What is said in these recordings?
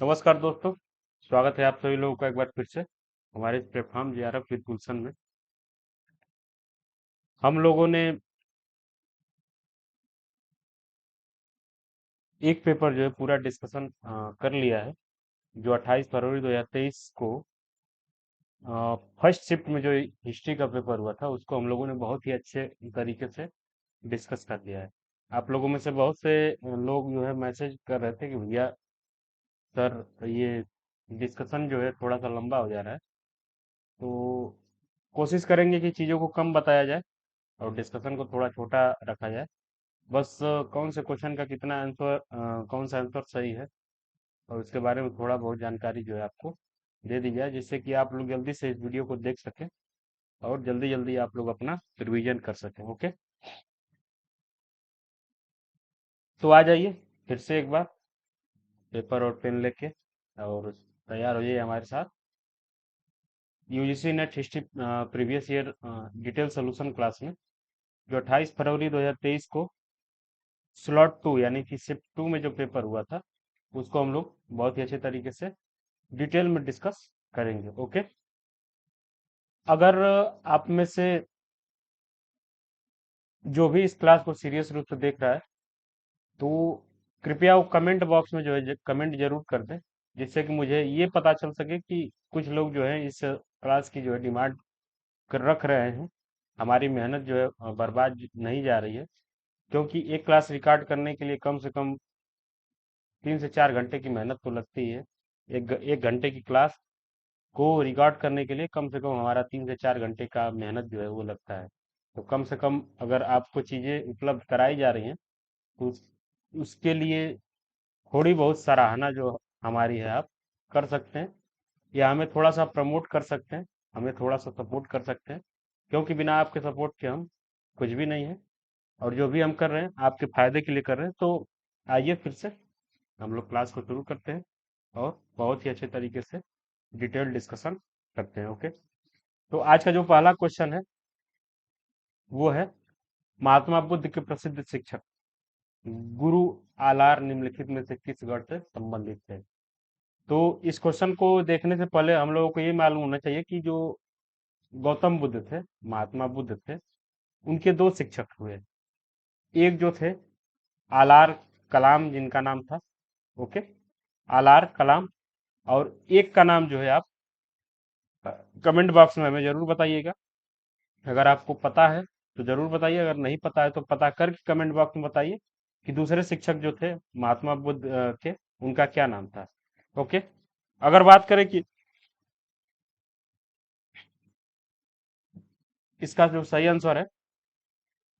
नमस्कार दोस्तों। स्वागत है आप सभी लोगों का एक बार फिर से हमारे इस प्लेटफॉर्म जेआरएफ विद गुलशन में। हम लोगों ने एक पेपर जो है पूरा डिस्कशन कर लिया है, जो 28 फरवरी 2023 को फर्स्ट शिफ्ट में जो हिस्ट्री का पेपर हुआ था उसको हम लोगों ने बहुत ही अच्छे तरीके से डिस्कस कर लिया है। आप लोगों में से बहुत से लोग जो है मैसेज कर रहे थे कि भैया सर ये डिस्कशन जो है थोड़ा सा लंबा हो जा रहा है, तो कोशिश करेंगे कि चीज़ों को कम बताया जाए और डिस्कशन को थोड़ा छोटा रखा जाए। बस कौन से क्वेश्चन का कितना आंसर, कौन सा आंसर सही है और उसके बारे में थोड़ा बहुत जानकारी जो है आपको दे दी जाए, जिससे कि आप लोग जल्दी से इस वीडियो को देख सकें और जल्दी जल्दी आप लोग अपना रिवीजन कर सकें। ओके, तो आ जाइए फिर से एक बार पेपर और पेन लेके और तैयार हो जाइए हमारे साथ UGC net history previous year detail solution class में, जो 28 फरवरी 2023 को स्लॉट 2 यानी कि शिफ्ट 2 में जो पेपर हुआ था उसको हम लोग बहुत ही अच्छे तरीके से डिटेल में डिस्कस करेंगे। ओके, अगर आप में से जो भी इस क्लास को सीरियस रूप से देख रहा है तो कृपया वो कमेंट बॉक्स में जो है कमेंट जरूर कर दें, जिससे कि मुझे ये पता चल सके कि कुछ लोग जो है इस क्लास की जो है डिमांड कर रख रहे हैं। हमारी मेहनत जो है बर्बाद नहीं जा रही है, क्योंकि एक क्लास रिकॉर्ड करने के लिए कम से कम 3 से 4 घंटे की मेहनत तो लगती है। एक घंटे की क्लास को रिकॉर्ड करने के लिए कम से कम हमारा 3 से 4 घंटे का मेहनत जो है वो लगता है। तो कम से कम अगर आपको चीज़ें उपलब्ध कराई जा रही हैं तो उसके लिए थोड़ी बहुत सराहना जो हमारी है आप कर सकते हैं, या हमें थोड़ा सा प्रमोट कर सकते हैं, हमें थोड़ा सा सपोर्ट कर सकते हैं, क्योंकि बिना आपके सपोर्ट के हम कुछ भी नहीं है। और जो भी हम कर रहे हैं आपके फायदे के लिए कर रहे हैं। तो आइए फिर से हम लोग क्लास को शुरू करते हैं और बहुत ही अच्छे तरीके से डिटेल डिस्कशन करते हैं। ओके, तो आज का जो पहला क्वेश्चन है वो है, महात्मा बुद्ध के प्रसिद्ध शिक्षक गुरु आलार निम्नलिखित में से किस गढ़ से संबंधित थे। तो इस क्वेश्चन को देखने से पहले हम लोगों को ये मालूम होना चाहिए कि जो गौतम बुद्ध थे, महात्मा बुद्ध थे, उनके दो शिक्षक हुए। एक जो थे आलार कलाम, जिनका नाम था, ओके, आलार कलाम। और एक का नाम जो है आप कमेंट बॉक्स में हमें जरूर बताइएगा। अगर आपको पता है तो जरूर बताइए, अगर नहीं पता है तो पता करके कमेंट बॉक्स में बताइए कि दूसरे शिक्षक जो थे महात्मा बुद्ध के, उनका क्या नाम था। ओके, अगर बात करें कि इसका जो सही आंसर है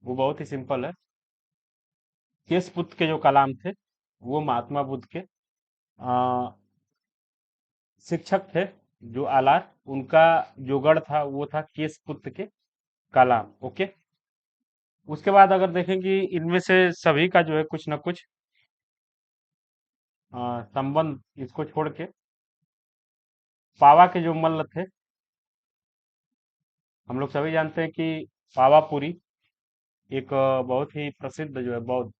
वो बहुत ही सिंपल है। केशपुत्र के जो कलाम थे वो महात्मा बुद्ध के आ, शिक्षक थे। जो आलार, उनका जो गढ़ था वो था केशपुत्र के कलाम। ओके, उसके बाद अगर देखें कि इनमें से सभी का जो है कुछ ना कुछ संबंध, इसको छोड़ के पावा के जो मल्ल थे, हम लोग सभी जानते हैं कि पावापुरी एक बहुत ही प्रसिद्ध जो है बौद्ध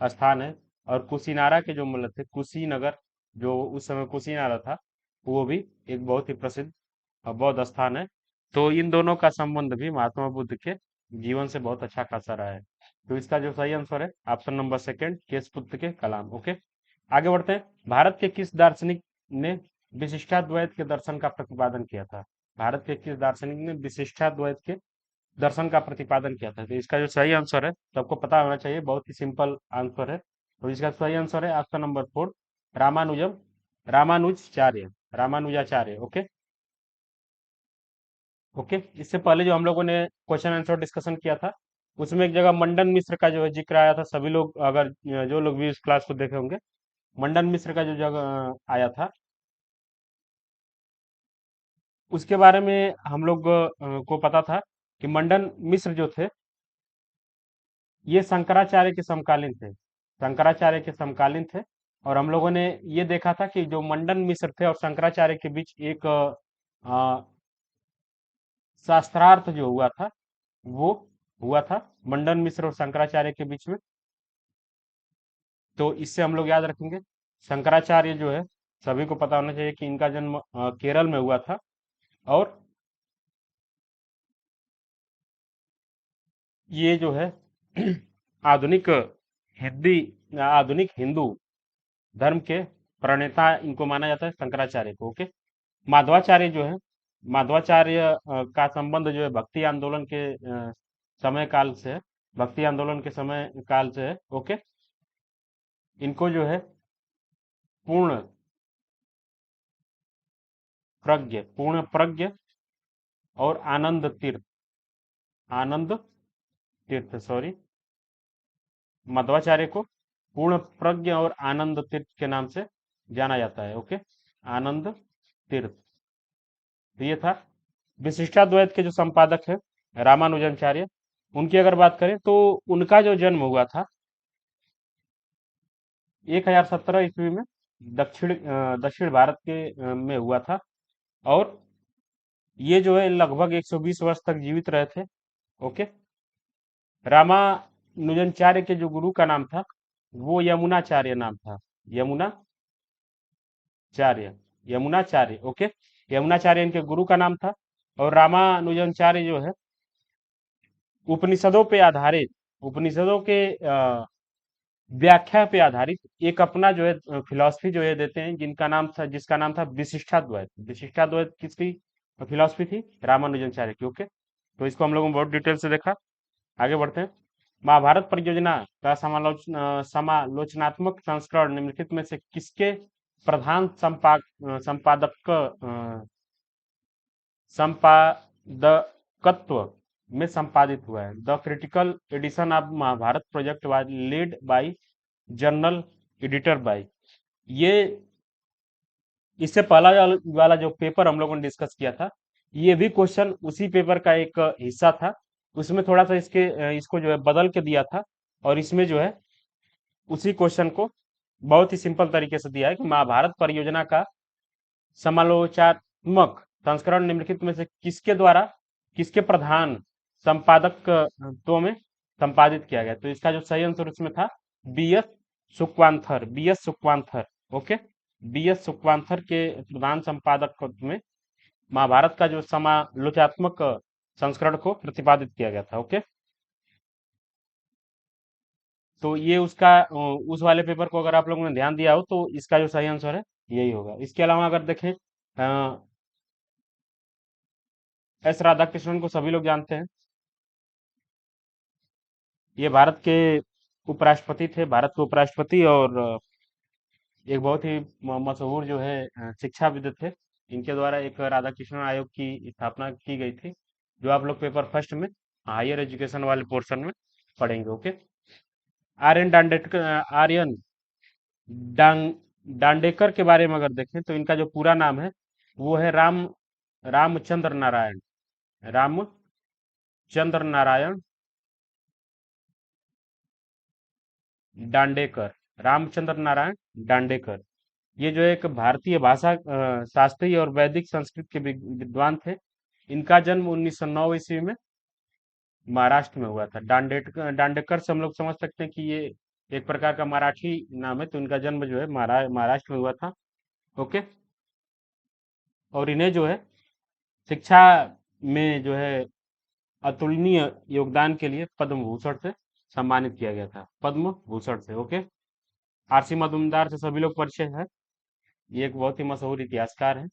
स्थान है। और कुशीनारा के जो मल्ल थे, कुशीनगर, जो उस समय कुशीनारा था, वो भी एक बहुत ही प्रसिद्ध बौद्ध स्थान है। तो इन दोनों का संबंध भी महात्मा बुद्ध के जीवन से बहुत अच्छा खासा रहा है। तो इसका जो सही आंसर है ऑप्शन नंबर सेकंड, केशपुत्र के कलाम। ओके, आगे बढ़ते हैं। भारत के किस दार्शनिक ने विशिष्टाद्वैत के दर्शन का प्रतिपादन किया था। भारत के किस दार्शनिक ने विशिष्टाद्वैत के दर्शन का प्रतिपादन किया था। तो इसका जो सही आंसर है, तो आपको पता होना चाहिए, बहुत ही सिंपल आंसर है। तो इसका सही आंसर है option number 4, Ramanujan, Ramanujacharya, Ramanujacharya. Okay, okay, इससे पहले जो हम लोगों ने क्वेश्चन आंसर डिस्कशन किया था उसमें एक जगह मंडन मिश्र का जो है जिक्र आया था। सभी लोग, अगर जो लोग भी इस क्लास को देखे होंगे, मंडन मिश्र का जो जगह आया था उसके बारे में हम लोग को पता था कि मंडन मिश्र जो थे ये शंकराचार्य के समकालीन थे, शंकराचार्य के समकालीन थे। और हम लोगों ने ये देखा था कि जो मंडन मिश्र थे और शंकराचार्य के बीच एक शास्त्रार्थ जो हुआ था वो हुआ था मंडन मिश्र और शंकराचार्य के बीच में। तो इससे हम लोग याद रखेंगे, शंकराचार्य जो है सभी को पता होना चाहिए कि इनका जन्म केरल में हुआ था। और ये जो है आधुनिक आधुनिक हिंदू धर्म के प्रणेता इनको माना जाता है, शंकराचार्य को। ओके। माधवाचार्य जो है, माधवाचार्य का संबंध जो है भक्ति आंदोलन के समय काल से है, भक्ति आंदोलन के समय काल से है। ओके। इनको जो है पूर्ण पूर्ण प्रज्ञ और आनंद तीर्थ, सॉरी, मध्वाचार्य को पूर्ण प्रज्ञ और आनंद तीर्थ के नाम से जाना जाता है। ओके। आनंद तीर्थ। तो ये था विशिष्टाद्वैत के जो संपादक है रामानुजाचार्य। उनकी अगर बात करें तो उनका जो जन्म हुआ था 1017 ईस्वी में, दक्षिण भारत के में हुआ था। और ये जो है लगभग 120 वर्ष तक जीवित रहे थे। ओके। रामानुजनाचार्य के जो गुरु का नाम था वो यमुनाचार्य नाम था। यमुनाचार्य, यमुनाचार्य। ओके। यमुनाचार्य इनके गुरु का नाम था। और रामानुजनाचार्य जो है उपनिषदों पे आधारित, उपनिषदों के व्याख्या पे आधारित एक अपना जो है फिलॉसफी जो है देते हैं, जिसका नाम था विशिष्टाद्वैत। विशिष्टाद्वैत किसकी फिलॉसफी थी? रामानुजनाचार्य की। ओके। तो इसको हम लोगों ने बहुत डिटेल से देखा। आगे बढ़ते हैं। महाभारत परियोजना का समालोचनात्मक संस्करण निम्नलिखित में से किसके प्रधान संपादक संपादकत्व में संपादित हुआ है? The critical edition of Mahabharat project was led by general editor by. ये इससे पहला वाला जो पेपर हम लोगों ने डिस्कस किया था, ये भी क्वेश्चन उसी पेपर का एक हिस्सा था। उसमें थोड़ा सा इसको जो है बदल के दिया था। और इसमें जो है उसी क्वेश्चन को बहुत ही सिंपल तरीके से दिया है कि महाभारत परियोजना का समालोचनात्मक संस्करण निम्नलिखित में से किसके प्रधान संपादकत्व में संपादित किया गया? तो इसका जो सही आंसर उसमें था B S Sukthankar, B S Sukthankar. Okay. B S Sukthankar के प्रधान संपादक में महाभारत का जो समालोचनात्मक संस्करण को प्रतिपादित किया गया था। ओके। तो ये उस वाले पेपर को अगर आप लोगों ने ध्यान दिया हो तो इसका जो सही आंसर है यही होगा। इसके अलावा अगर देखें एस राधाकृष्णन को सभी लोग जानते हैं। ये भारत के उपराष्ट्रपति थे, भारत के उपराष्ट्रपति। और एक बहुत ही मशहूर जो है शिक्षाविद थे। इनके द्वारा एक राधाकृष्णन आयोग की स्थापना की गई थी, जो आप लोग पेपर फर्स्ट में हायर एजुकेशन वाले पोर्शन में पढ़ेंगे। ओके। आर्यन दांडेकर, आर्यन डांग दांडेकर के बारे में अगर देखें तो इनका जो पूरा नाम है वो है रामचंद्र नारायण, रामचंद्र नारायण दांडेकर, रामचंद्र नारायण दांडेकर। ये जो एक भारतीय भाषा शास्त्री और वैदिक संस्कृत के विद्वान थे। इनका जन्म 1909 ईस्वी में महाराष्ट्र में हुआ था। दांडेकर से हम लोग समझ सकते हैं कि ये एक प्रकार का मराठी नाम है। तो इनका जन्म जो है महाराष्ट्र में हुआ था। ओके। और इन्हें जो है शिक्षा में जो है अतुलनीय योगदान के लिए पद्म भूषण से सम्मानित किया गया था, पद्म भूषण से। ओके। आरसी मजूमदार से सभी लोग परिचय है। ये एक बहुत ही मशहूर इतिहासकार है।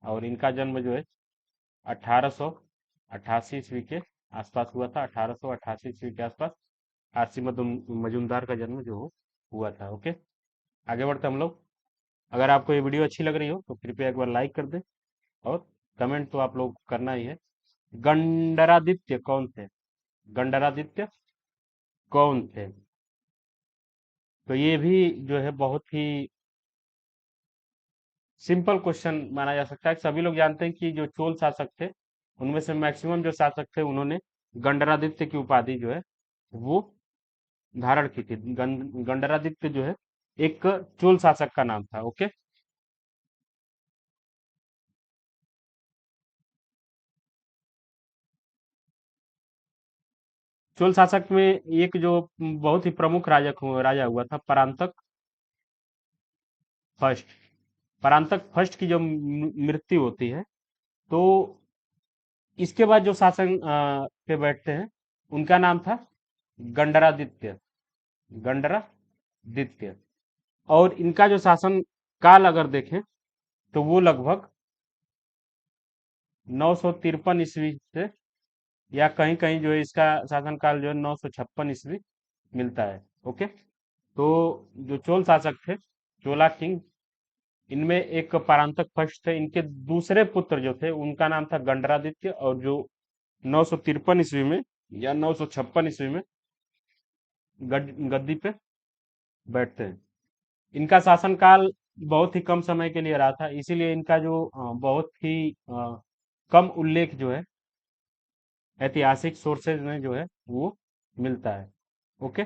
और इनका जन्म जो है 1888 ईस्वी के आसपास हुआ था। 1888 ईस्वी के आसपास आरसी मजूमदार का जन्म जो हुआ था। ओके। आगे बढ़ते हम लोग। अगर आपको ये वीडियो अच्छी लग रही हो तो कृपया एक बार लाइक कर दें। और कमेंट तो आप लोग करना ही है। गंडरादित्य कौन थे? गंडरादित्य कौन थे? तो ये भी जो है बहुत ही सिंपल क्वेश्चन माना जा सकता है। सभी लोग जानते हैं कि जो चोल शासक थे उनमें से मैक्सिमम जो शासक थे उन्होंने गंडरादित्य की उपाधि जो है वो धारण की थी। गंडरादित्य जो है एक चोल शासक का नाम था। ओके। चोल शासक में एक जो बहुत ही प्रमुख राजा हुआ था परांतक फर्स्ट। परांतक फर्स्ट की जो मृत्यु होती है, तो इसके बाद जो शासन पे बैठते हैं, उनका नाम था गंडरादित्य। गंडरादित्य। और इनका जो शासन काल अगर देखें, तो वो लगभग 953 ईस्वी से, या कहीं कहीं जो है इसका शासन काल जो है 956 ईस्वी मिलता है। ओके। तो जो चोल शासक थे, चोला किंग, इनमें एक परांतक फर्स्ट थे। इनके दूसरे पुत्र जो थे उनका नाम था गंडरादित्य, और जो 953 ईस्वी में या 956 ईस्वी में गद्दी पे बैठते हैं। इनका शासनकाल बहुत ही कम समय के लिए रहा था, इसीलिए इनका जो बहुत ही कम उल्लेख जो है ऐतिहासिक सोर्सेज में जो है वो मिलता है। ओके।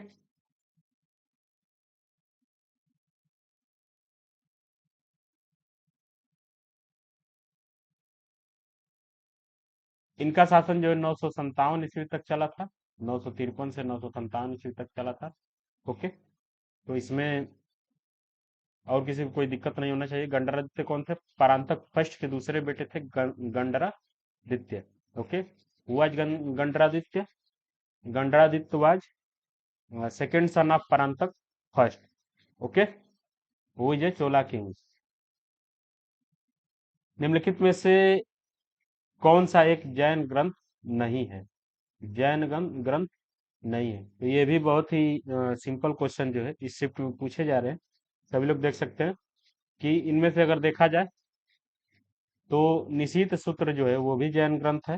इनका शासन जो है 957 ईस्वी तक चला था। 953 से 957 ईस्वी तक चला था। ओके। तो इसमें और किसी को कोई दिक्कत नहीं होना चाहिए। गंडरादित्य कौन थे? परांतक फर्स्ट के दूसरे बेटे थे Gandaraditya. Okay. Was Gandaraditya. Gandaraditya was second son of Parantaka first. Okay. Who is a Chola king. निम्नलिखित में से कौन सा एक जैन ग्रंथ नहीं है? जैन ग्रंथ नहीं है। तो ये भी बहुत ही सिंपल क्वेश्चन जो है इस शिफ्ट में पूछे जा रहे हैं। सभी लोग देख सकते हैं कि इनमें से अगर देखा जाए, तो निशीथ सूत्र जो है वो भी जैन ग्रंथ है।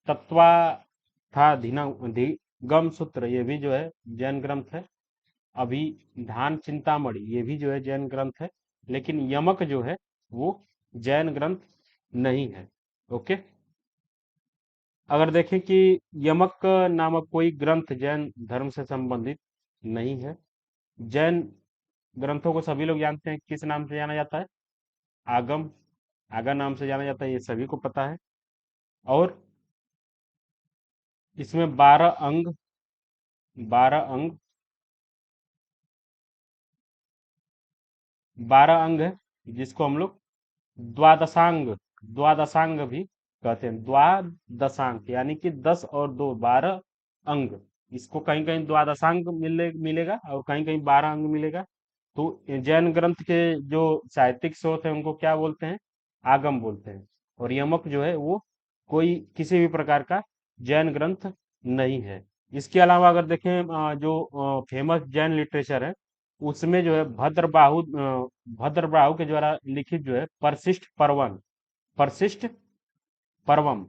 तत्वा था गम सूत्र, ये भी जो है जैन ग्रंथ है। अभिधान चिंतामणि, ये भी जो है जैन ग्रंथ है। लेकिन यमक जो है वो जैन ग्रंथ नहीं है। ओके। अगर देखें कि यमक नामक कोई ग्रंथ जैन धर्म से संबंधित नहीं है। जैन ग्रंथों को सभी लोग जानते हैं, किस नाम से जाना जाता है? आगम। आगा नाम से जाना जाता है, ये सभी को पता है। और इसमें 12 अंग, 12 अंग, 12 अंग है, जिसको हम लोग द्वादशांग, द्वादशांग भी कहते हैं। द्वादशांग यानी कि 10 और 2 12 अंग। इसको कहीं कहीं द्वादशांग मिलेगा, और कहीं कहीं 12 अंग मिलेगा। तो जैन ग्रंथ के जो साहित्यिक स्रोत है उनको क्या बोलते हैं? आगम बोलते हैं। और यमक जो है वो कोई किसी भी प्रकार का जैन ग्रंथ नहीं है। इसके अलावा अगर देखें जो फेमस जैन लिटरेचर है, उसमें जो है भद्रबाहु के द्वारा लिखित जो है परिशिष्ट पर्वम, परिशिष्ट पर्वन,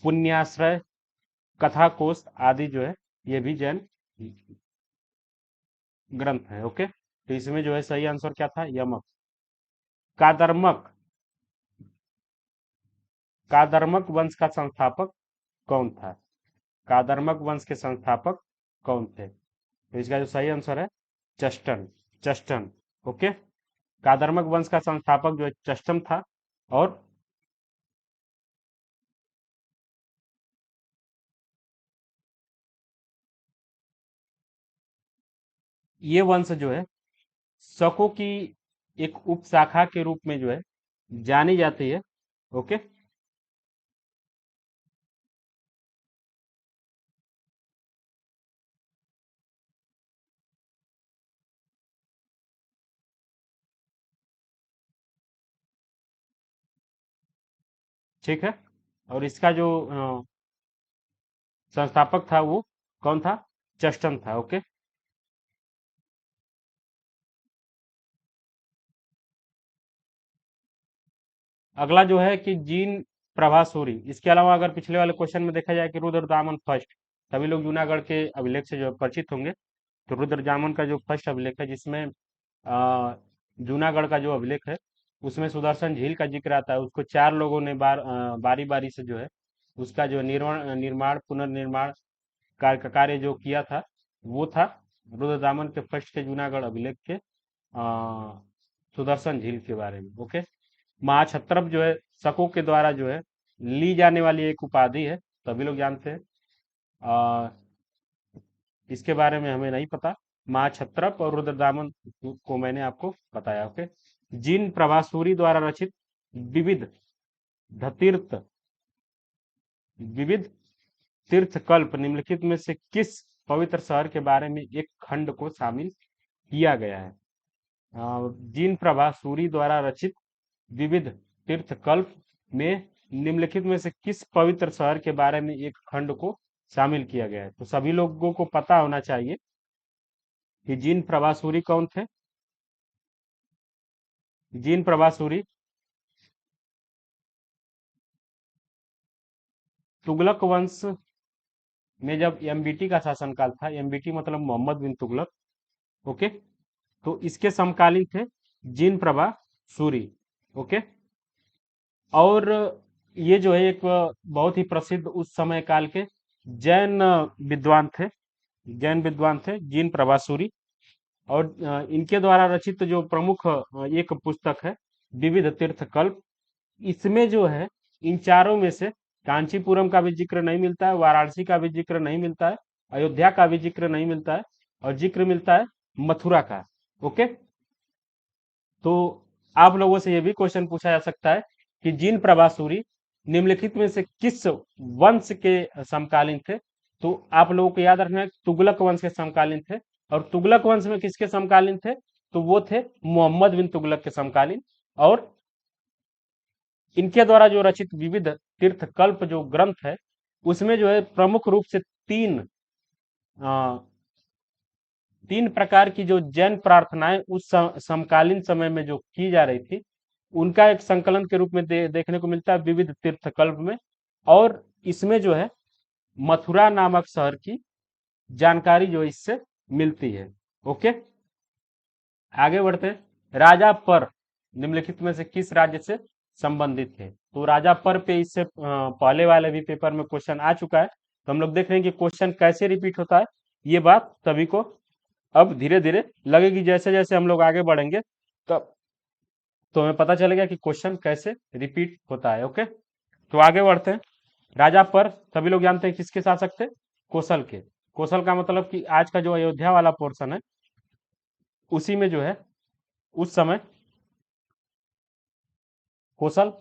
पुण्याश्रय, कथा कोश आदि जो है ये भी जैन ग्रंथ है। ओके। तो इसमें जो है सही आंसर क्या था? यमक। कादर्मक, कादर्मक वंश का संस्थापक कौन था? कादर्मक वंश के संस्थापक कौन थे? तो इसका जो सही आंसर है चस्टन। चस्टन। ओके। कादर्मक वंश का संस्थापक जो है चस्टन था। और ये वंश जो है शकों की एक उपशाखा के रूप में जो है जानी जाती है। ओके। ठीक है। और इसका जो संस्थापक था वो कौन था? चस्टन था। ओके। अगला जो है कि जीन प्रभा सूरी। इसके अलावा अगर पिछले वाले क्वेश्चन में देखा जाए कि रुद्रदामन फर्स्ट, सभी लोग जूनागढ़ के अभिलेख से जो परिचित होंगे। तो रुद्रदामन का जो फर्स्ट अभिलेख है, जिसमें जूनागढ़ का जो अभिलेख है उसमें सुदर्शन झील का जिक्र आता है। उसको 4 लोगों ने बारी बारी से जो है उसका जो निर्माण पुनर्निर्माण कार्य जो किया था, वो था रुद्रदामन के फर्स्ट के जूनागढ़ अभिलेख के सुदर्शन झील के बारे में। ओके। महाक्षत्रप जो है शकों के द्वारा जो है ली जाने वाली एक उपाधि है, सभी लोग जानते हैं। आ, इसके बारे में हमें नहीं पता। महाक्षत्रप और रुद्रदामन को मैंने आपको बताया। ओके। जिन प्रभासूरी द्वारा रचित विविध धतीर्थ विविध तीर्थकल्प निम्नलिखित में से किस पवित्र शहर के बारे में एक खंड को शामिल किया गया है? जिन प्रभा सूरी द्वारा रचित विविध तीर्थकल्प में निम्नलिखित में से किस पवित्र शहर के बारे में एक खंड को शामिल किया गया है? तो सभी लोगों को पता होना चाहिए कि जिन प्रभा सूरी कौन थे। जिन प्रभा सूरी तुगलक वंश में जब एमबीटी का शासनकाल था, एमबीटी मतलब मोहम्मद बिन तुगलक। ओके। तो इसके समकालीन थे जिन प्रभा सूरी। ओके। और ये जो है एक बहुत ही प्रसिद्ध उस समय काल के जैन विद्वान थे। जैन विद्वान थे जिन प्रभा सूरी। और इनके द्वारा रचित जो प्रमुख एक पुस्तक है विविध तीर्थकल्प, इसमें जो है इन चारों में से कांचीपुरम का भी जिक्र नहीं मिलता है, वाराणसी का भी जिक्र नहीं मिलता है, अयोध्या का भी जिक्र नहीं मिलता है, और जिक्र मिलता है मथुरा का। ओके। तो आप लोगों से यह भी क्वेश्चन पूछा जा सकता है कि जिन प्रभासूरी निम्नलिखित में से किस वंश के समकालीन थे? तो आप लोगों को याद रखना है तुगलक वंश के समकालीन थे। और तुगलक वंश में किसके समकालीन थे? तो वो थे मोहम्मद बिन तुगलक के समकालीन। और इनके द्वारा जो रचित विविध तीर्थकल्प जो ग्रंथ है, उसमें जो है प्रमुख रूप से अ, तीन प्रकार की जो जैन प्रार्थनाएं उस समकालीन समय में जो की जा रही थी, उनका एक संकलन के रूप में देखने को मिलता है विविध तीर्थकल्प में। और इसमें जो है मथुरा नामक शहर की जानकारी जो इससे मिलती है। ओके। आगे बढ़ते हैं। राजा पर निम्नलिखित में से किस राज्य से संबंधित है? तो राजा पर पे इससे पहले वाले भी पेपर में क्वेश्चन आ चुका है। तो हम लोग देख रहे हैं कि क्वेश्चन कैसे रिपीट होता है। ये बात सभी को अब धीरे धीरे लगेगी, जैसे जैसे हम लोग आगे बढ़ेंगे तो हमें पता चलेगा कि क्वेश्चन कैसे रिपीट होता है। ओके। तो आगे बढ़ते हैं। राजा पर सभी लोग जानते हैं किसके शासक थे? कौशल के। कौशल का मतलब कि आज का जो अयोध्या वाला पोर्शन है, उसी में जो है उस समय कौशल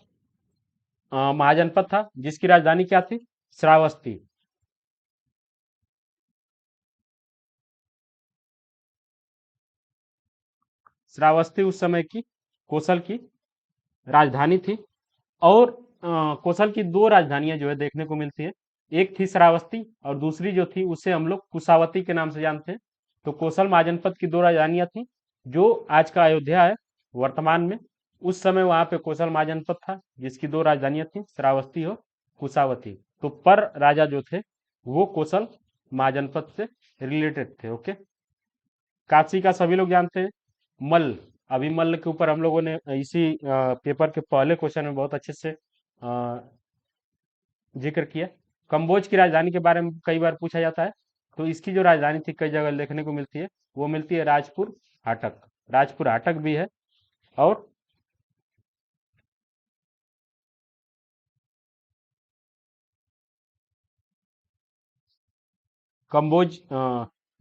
महाजनपद था, जिसकी राजधानी क्या थी? श्रावस्ती। श्रावस्ती उस समय की कौशल की राजधानी थी। और कौशल की दो राजधानियां जो है देखने को मिलती है। एक थी श्रावस्ती और दूसरी जो थी उसे हम लोग कुशावती के नाम से जानते हैं। तो कौशल महाजनपद की दो राजधानियां थी, जो आज का अयोध्या है वर्तमान में। उस समय वहां पे कौशल महाजनपद था, जिसकी दो राजधानियां थी, श्रावस्ती और कुशावती। तो पर राजा जो थे वो कौशल महाजनपद से रिलेटेड थे। ओके। काशी का सभी लोग जानते हैं मल्ल। अभी मल्ल के ऊपर हम लोगों ने इसी पेपर के पहले क्वेश्चन में बहुत अच्छे से जिक्र किया। कंबोज की राजधानी के बारे में कई बार पूछा जाता है। तो इसकी जो राजधानी थी कई जगह देखने को मिलती है, वो मिलती है राजपुर हाटक। राजपुर हाटक भी है। और कंबोज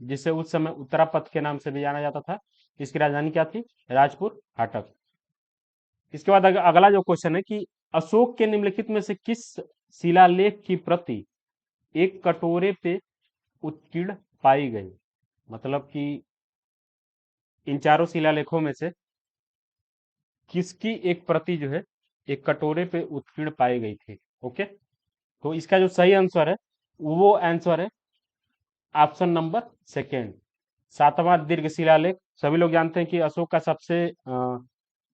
जिसे उस समय उत्तरापथ के नाम से भी जाना जाता था, इसकी राजधानी क्या थी? राजपुर हाटक। इसके बाद अगला जो क्वेश्चन है कि अशोक के निम्नलिखित में से किस शिलालेख की प्रति एक कटोरे पे उत्कीर्ण पाई गई? मतलब कि इन चारों शिलालेखों में से किसकी एक प्रति जो है एक कटोरे पे उत्कीर्ण पाई गई थी? ओके। तो इसका जो सही आंसर है वो आंसर है ऑप्शन नंबर सेकेंड, सातवां दीर्घ शिलालेख। सभी लोग जानते हैं कि अशोक का सबसे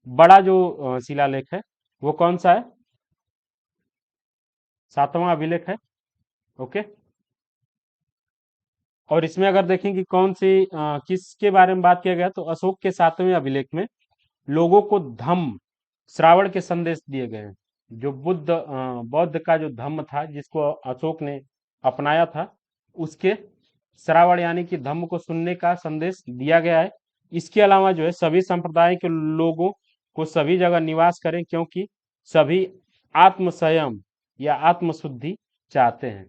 बड़ा जो शिलालेख है वो कौन सा है? सातवां अभिलेख है। ओके। और इसमें अगर देखें कि कौन सी किसके बारे में बात किया गया, तो अशोक के सातवें अभिलेख में लोगों को धम्म श्रावण के संदेश दिए गए हैं। जो बौद्ध का जो धम्म था जिसको अशोक ने अपनाया था, उसके श्रावण यानी कि धम्म को सुनने का संदेश दिया गया है। इसके अलावा जो है सभी संप्रदाय के लोगों को सभी जगह निवास करें, क्योंकि सभी आत्म संयम या आत्मशुद्धि चाहते हैं।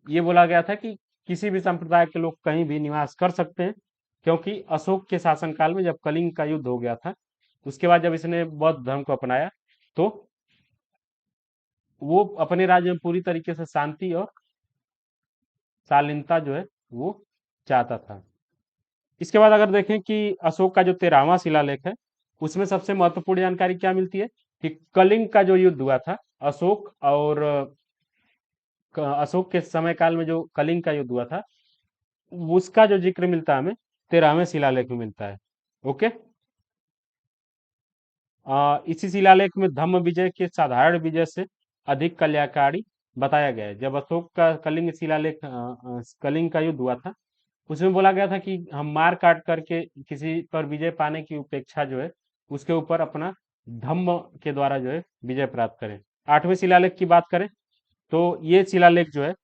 ये बोला गया था कि किसी भी संप्रदाय के लोग कहीं भी निवास कर सकते हैं, क्योंकि अशोक के शासनकाल में जब कलिंग का युद्ध हो गया था, उसके बाद जब इसने बौद्ध धर्म को अपनाया, तो वो अपने राज्य में पूरी तरीके से शांति और शालीनता जो है वो चाहता था। इसके बाद अगर देखें कि अशोक का जो 13वां शिलालेख है, उसमें सबसे महत्वपूर्ण जानकारी क्या मिलती है कि कलिंग का जो युद्ध हुआ था, अशोक और अशोक के समय काल में जो कलिंग का युद्ध हुआ था, उसका जो जिक्र मिलता है हमें 13वें शिलालेख में मिलता है। ओके। इसी शिलालेख में धम्म विजय के साधारण विजय से अधिक कल्याणकारी बताया गया है। जब अशोक का कलिंग शिलालेख कलिंग का युद्ध हुआ था, उसमें बोला गया था कि हम मार काट करके किसी पर विजय पाने की उपेक्षा जो है, उसके ऊपर अपना धम्म के द्वारा जो है विजय प्राप्त करें। 8वें शिलालेख की बात करें तो ये शिलालेख जो है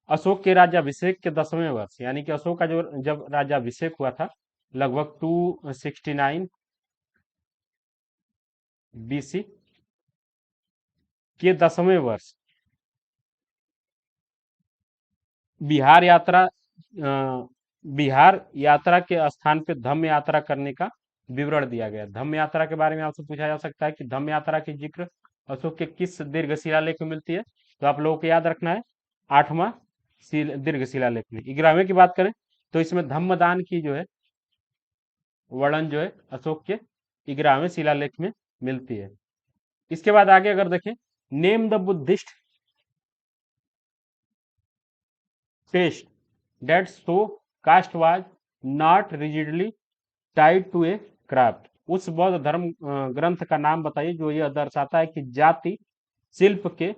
अशोक के राज्याभिषेक के 10वें वर्ष, यानी कि अशोक का जो जब राज्याभिषेक हुआ था, लगभग 269 BC के 10वें वर्ष, बिहार यात्रा बिहार यात्रा के स्थान पे धम्म यात्रा करने का विवरण दिया गया। धम्म यात्रा के बारे में आपसे पूछा जा सकता है कि धम्म यात्रा की जिक्र अशोक के किस दीर्घ शिलालेख में मिलती है, तो आप लोगों को याद रखना है 8वां दीर्घ शिलालेख में। 11वें की बात करें तो इसमें धम्मदान की जो है वर्णन जो है अशोक के 11वें शिलालेख में मिलती है। इसके बाद आगे अगर देखें, name the Buddhist test that so caste was not rigidly tied to a craft। उस बौद्ध धर्म ग्रंथ का नाम बताइए जो यह दर्शाता है कि जाति शिल्प के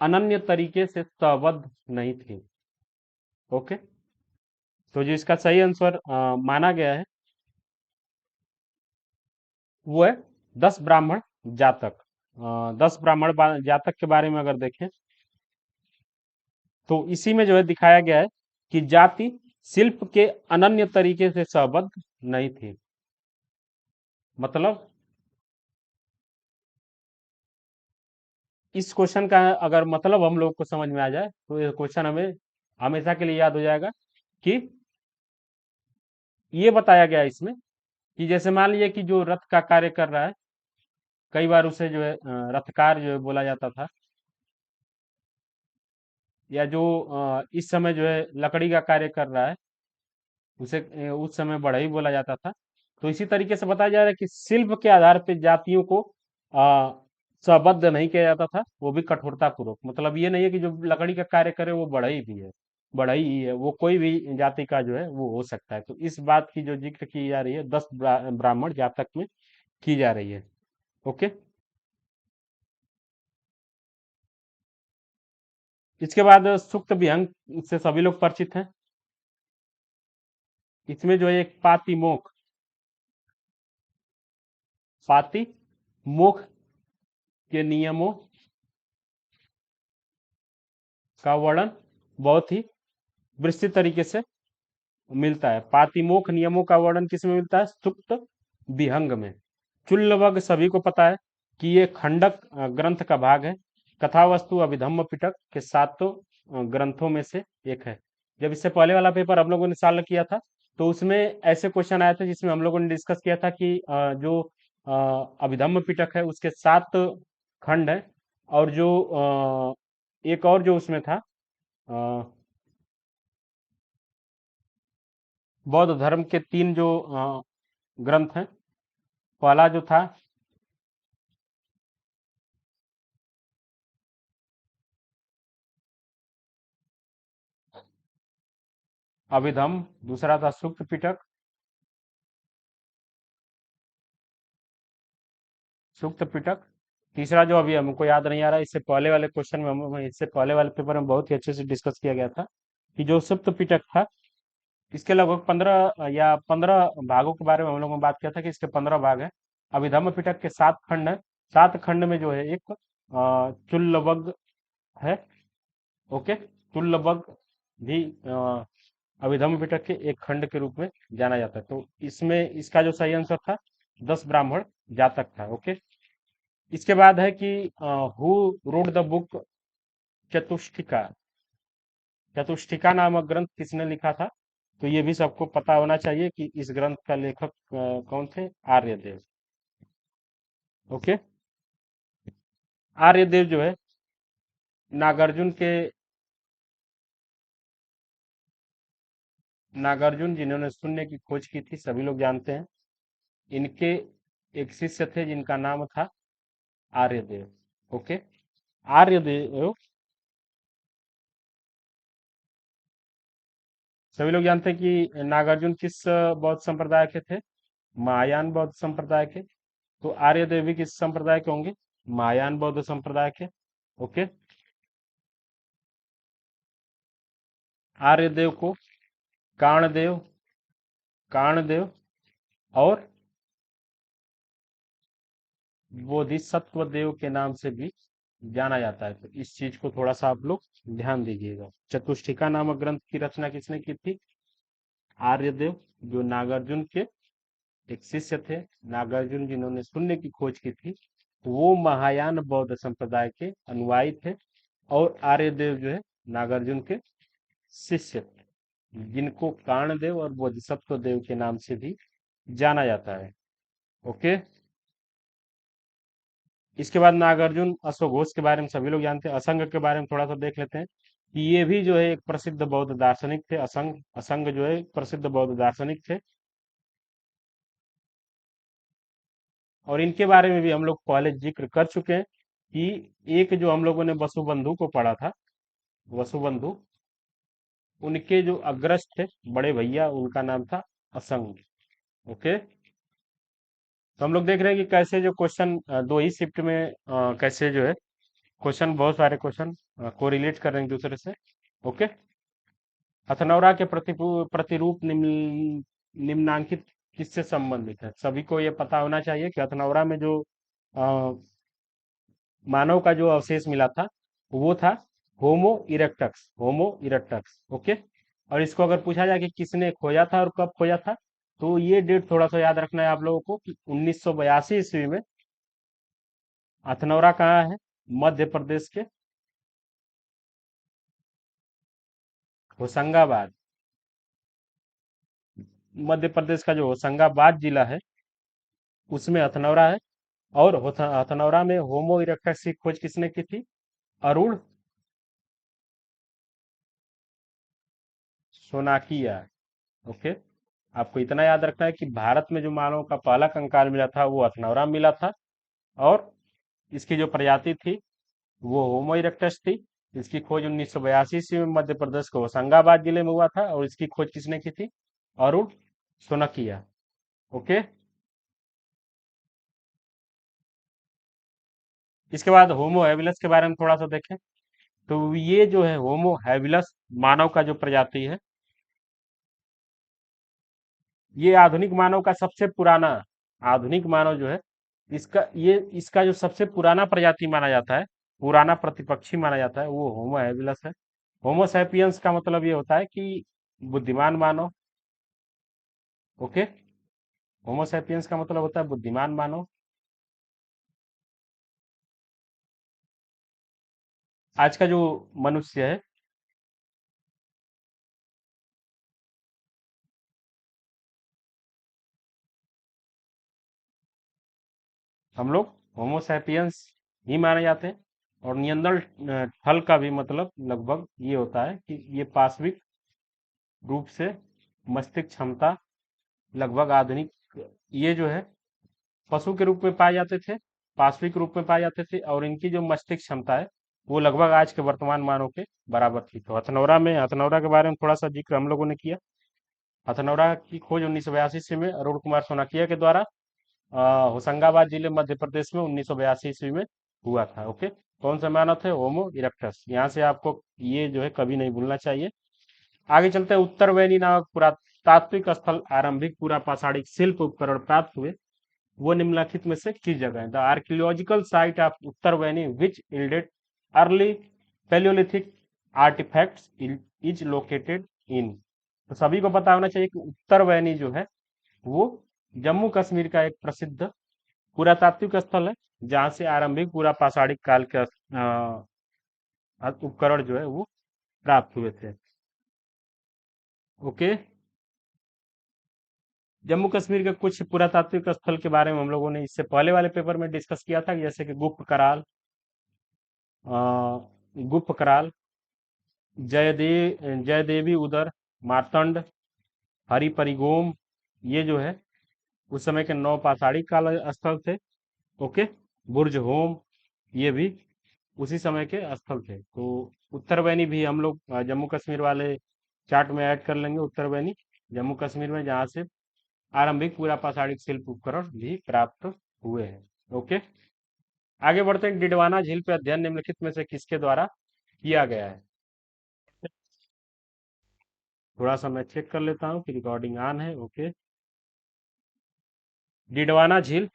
अनन्य तरीके से तहबद्ध नहीं थी। ओके। तो जो इसका सही आंसर माना गया है वो है 10 ब्राह्मण जातक। 10 ब्राह्मण जातक के बारे में अगर देखें तो इसी में जो है दिखाया गया है कि जाति शिल्प के अनन्य तरीके से सहबद्ध नहीं थी। मतलब इस क्वेश्चन का अगर मतलब हम लोग को समझ में आ जाए तो ये क्वेश्चन हमें हमेशा के लिए याद हो जाएगा कि ये बताया गया है इसमें कि जैसे मान लीजिए कि जो रथ का कार्य कर रहा है, कई बार उसे जो है रथकार जो है बोला जाता था, या जो इस समय जो है लकड़ी का कार्य कर रहा है उसे उस समय बढ़ई बोला जाता था। तो इसी तरीके से बताया जा रहा है कि शिल्प के आधार पर जातियों को आ, सबद्ध नहीं किया जाता था, वो भी कठोरता पूर्वक। मतलब ये नहीं है कि जो लकड़ी का कार्य करे वो बढ़ई भी है, बढ़ई ही है, वो कोई भी जाति का जो है वो हो सकता है। तो इस बात की जो जिक्र की जा रही है 10 ब्राह्मण जातक में की जा रही है। ओके। इसके बाद सुक्त विहंग से सभी लोग परिचित हैं। इसमें जो है एक पाती मोक्ष के नियमों का वर्णन बहुत ही विस्तृत तरीके से मिलता है। पातिमोक्ष नियमों का वर्णन किसमें मिलता है? सुक्त विहंग में। चुल्लवग सभी को पता है कि ये खंडक ग्रंथ का भाग है। कथावस्तु अभिधम्म पिटक के सातों ग्रंथों में से एक है। जब इससे पहले वाला पेपर हम लोगों ने सॉल्व किया था तो उसमें ऐसे क्वेश्चन आए थे जिसमें हम लोगों ने डिस्कस किया था कि जो अभिधम्म पिटक है उसके 7 खंड है, और जो एक और जो उसमें था बौद्ध धर्म के 3 जो ग्रंथ हैं। पहला जो था अभिधम, दूसरा था सुक्त पिटक, सुक्त पिटक, तीसरा जो अभी हमको याद नहीं आ रहा, इससे पहले वाले क्वेश्चन में इससे पहले वाले पेपर में बहुत ही अच्छे से डिस्कस किया गया था कि जो सुक्त पिटक था, इसके लगभग 15 भागों के बारे में हम लोगों ने बात किया था कि इसके 15 भाग हैं। अभिधम्म पिटक के 7 खंड है। 7 खंड में जो है एक चुल्लवग है। ओके। चुल्लवग भी अभिधम्म पिटक के एक खंड के रूप में जाना जाता है। तो इसमें इसका जो सही आंसर था 10 ब्राह्मण जातक था। ओके। इसके बाद है कि हु रोड द बुक चतुष्टिका। चतुष्टिका नामक ग्रंथ किसने लिखा था? तो ये भी सबको पता होना चाहिए कि इस ग्रंथ का लेखक कौन थे? आर्यदेव। ओके। आर्यदेव जो है नागार्जुन के, नागार्जुन जिन्होंने शून्य की खोज की थी सभी लोग जानते हैं। इनके एक शिष्य थे जिनका नाम था आर्यदेव। ओके। आर्यदेव, सभी लोग जानते हैं कि नागार्जुन किस बौद्ध संप्रदाय के थे? महायान बौद्ध संप्रदाय के। तो आर्यदेव भी किस संप्रदाय के होंगे? महायान बौद्ध संप्रदाय के। ओके। आर्यदेव को काणदेव, काणदेव और बोधिसत्व देव के नाम से भी जाना जाता है। तो इस चीज को थोड़ा सा आप लोग ध्यान दीजिएगा। चतुष्टिका नामक ग्रंथ की रचना किसने की थी? आर्यदेव, जो नागार्जुन के एक शिष्य थे। नागार्जुन जिन्होंने शून्य की खोज की थी वो महायान बौद्ध संप्रदाय के अनुयायी थे। और आर्यदेव जो है नागार्जुन के शिष्य थे, जिनको काणदेव और बोधिसत्व देव के नाम से भी जाना जाता है। ओके। इसके बाद नागार्जुन अश्वघोष के बारे में सभी लोग जानते हैं। असंग के बारे में थोड़ा सा देख लेते हैं कि ये भी जो है एक प्रसिद्ध बौद्ध दार्शनिक थे। असंग, असंग जो है एक प्रसिद्ध बौद्ध दार्शनिक थे। और इनके बारे में भी हम लोग पहले जिक्र कर चुके हैं कि एक जो हम लोगों ने वसुबंधु को पढ़ा था, वसुबंधु, उनके जो अग्रज थे, बड़े भैया, उनका नाम था असंग। ओके। तो हम लोग देख रहे हैं कि कैसे जो क्वेश्चन दो ही शिफ्ट में कैसे जो है क्वेश्चन, बहुत सारे क्वेश्चन कोरिलेट कर रहे हैं एक दूसरे से। ओके। हथनौरा के प्रतिरूप निम्नांकित किससे संबंधित है? सभी को ये पता होना चाहिए कि हथनौरा में जो अ, मानव का जो अवशेष मिला था वो था होमो इरेक्टस, होमो इरेक्टस। ओके। और इसको अगर पूछा जाए कि किसने खोजा था और कब खोजा था, तो ये डेट थोड़ा सा याद रखना है आप लोगों को कि 1982 ईस्वी में। हथनौरा कहाँ है? मध्य प्रदेश के होशंगाबाद, मध्य प्रदेश का जो होशंगाबाद जिला है उसमें हथनौरा है। और हथनौरा में होमो इरेक्टस की खोज किसने की थी? अरुण सोनाकिया। ओके। आपको इतना याद रखना है कि भारत में जो मानव का पहला कंकाल मिला था वो हथनौरा में मिला था। और इसकी जो प्रजाति थी वो होमो इरेक्टस थी। इसकी खोज 1982 ईस्वी में मध्य प्रदेश के होशंगाबाद जिले में हुआ था। और इसकी खोज किसने की थी? अरुण सोनकिया। ओके। इसके बाद होमो हैबिलस के बारे में थोड़ा सा देखें। तो ये जो है होमो हैबिलस मानव का जो प्रजाति है, ये आधुनिक मानव का सबसे पुराना, आधुनिक मानव जो है इसका जो सबसे पुराना प्रजाति माना जाता है, पुराना प्रतिपक्षी माना जाता है, वो होमो हैबिलस है। होमो सैपियंस का मतलब ये होता है कि बुद्धिमान मानव। ओके। होमो सैपियंस का मतलब होता है बुद्धिमान मानव। आज का जो मनुष्य है, हम लोग होमो सैपियंस ही माने जाते हैं। और नियंत्रण थल का भी मतलब लगभग ये होता है कि ये पाश्विक रूप से मस्तिष्क क्षमता लगभग आधुनिक, ये जो है पशु के रूप में पाए जाते थे, पाश्विक रूप में पाए जाते थे। और इनकी जो मस्तिष्क क्षमता है वो लगभग आज के वर्तमान मानव के बराबर थी। तो हथनौरा के बारे में थोड़ा सा जिक्र हम लोगों ने किया। हथनौरा की खोज 1982 ईस्वी में अरुण कुमार सोनाकिया के द्वारा होशंगाबाद जिले मध्य प्रदेश में 1982 ईस्वी में हुआ था। ओके। कौन सा मानव थे? होमो इरेक्टस। यहाँ से आपको ये जो है कभी नहीं भूलना चाहिए। आगे चलते हैं। उत्तरवैनी नामक पुरातात्विक स्थल आरंभिक पूरा पाषाणिक शिल्प उपकरण प्राप्त हुए वो निम्नलिखित में से किस जगह है? The archaeological site of Uttaravaini which yielded early palaeolithic artefacts is located in. तो सभी को पता होना चाहिए कि उत्तरवैनी जो है वो जम्मू कश्मीर का एक प्रसिद्ध पुरातात्विक स्थल है, जहाँ से आरंभिक पूरा पाषाणिक काल के उपकरण जो है वो प्राप्त हुए थे। ओके। जम्मू कश्मीर के कुछ पुरातात्विक स्थल के बारे में हम लोगों ने इससे पहले वाले पेपर में डिस्कस किया था, जैसे कि गुप्त कराल, गुप्त कराल, जयदेवी उदर, मार्तंड, हरिपरिगोम, ये जो है उस समय के नौ पाषाणी काल स्थल थे। ओके। बुर्ज होम, ये भी उसी समय के स्थल थे। तो उत्तरबैनी भी हम लोग जम्मू कश्मीर वाले चार्ट में ऐड कर लेंगे। उत्तरबैनी जम्मू कश्मीर में, जहाँ से आरंभिक पूरा पाषाणिक शिल्प उपकरण भी प्राप्त हुए हैं। ओके। आगे बढ़ते हैं। डिडवाना झील पे अध्ययन निम्नलिखित में से किसके द्वारा किया गया है? थोड़ा सा मैं चेक कर लेता हूँ कि रिकॉर्डिंग ऑन है। ओके। डिडवाना झील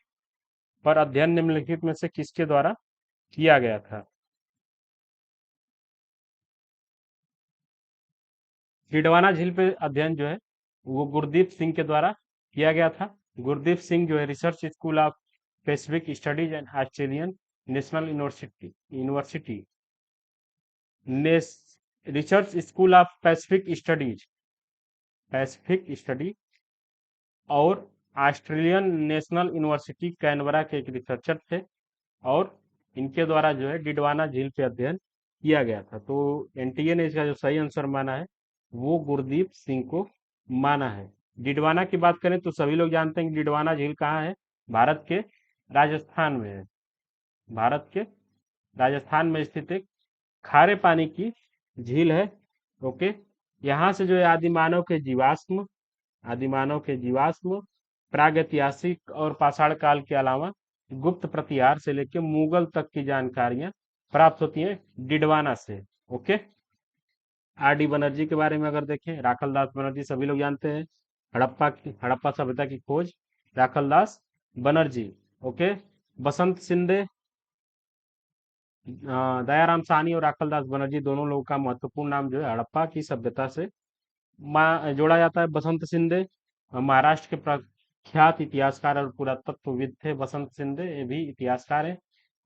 पर अध्ययन निम्नलिखित में से किसके द्वारा किया गया था? डिडवाना झील पे अध्ययन जो है वो गुरदीप सिंह के द्वारा किया गया था। गुरदीप सिंह जो है research school of Pacific studies and Australian National University University नेस research school of Pacific study और ऑस्ट्रेलियन नेशनल यूनिवर्सिटी कैनबरा के एक रिसर्चर थे। और इनके द्वारा जो है डिडवाना झील पे अध्ययन किया गया था। तो एनटीए ने इसका जो सही आंसर माना है वो गुरदीप सिंह को माना है। डिडवाना की बात करें तो सभी लोग जानते हैं कि डिडवाना झील कहाँ है? भारत के राजस्थान में है। भारत के राजस्थान में स्थित एक खारे पानी की झील है। ओके। यहाँ से जो है आदिमानव के जीवाश्म प्रागैतिहासिक और पाषाण काल के अलावा गुप्त प्रतिहार से लेकर मुगल तक की जानकारियां प्राप्त होती हैं डिडवाना से। ओके। आर डी बनर्जी के बारे में अगर देखें, राखलदास बनर्जी सभी लोग जानते हैं। हड़प्पा सभ्यता की खोज, राखलदास बनर्जी। ओके। बसंत सिंधे, दयाराम साहनी और राखलदास बनर्जी दोनों लोगों का महत्वपूर्ण नाम जो है हड़प्पा की सभ्यता से जोड़ा जाता है। बसंत सिंधे महाराष्ट्र के प्रख्यात इतिहासकार और पुरातत्वविद थे। बसंत सिंधे ये भी इतिहासकार हैं।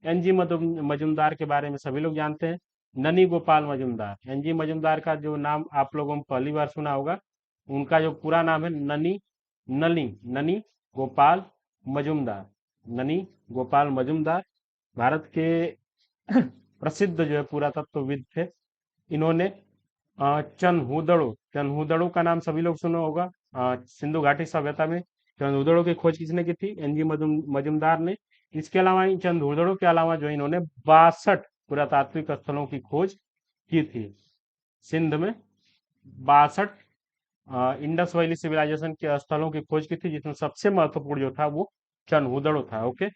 एनजी मजूमदार के बारे में सभी लोग जानते हैं। ननी गोपाल मजूमदार, एनजी मजूमदार का जो नाम आप लोगों ने पहली बार सुना होगा, उनका जो पूरा नाम है ननी गोपाल मजूमदार। ननी गोपाल मजूमदार भारत के प्रसिद्ध जो है पुरातत्वविद थे। इन्होंने चनहुदड़ो का नाम सभी लोग सुना होगा। सिंधु घाटी सभ्यता में चंदुदड़ो की खोज किसने की थी? एनजी मजूमदार ने। इसके अलावा इन चंदुदड़ो के अलावा जो इन्होंने 62 पुरातात्विक स्थलों की खोज की थी। सिंध में 62 इंडस वैली सिविलाइजेशन के स्थलों की खोज की थी, जिसमें सबसे महत्वपूर्ण जो था वो चनहुदड़ो था। ओके।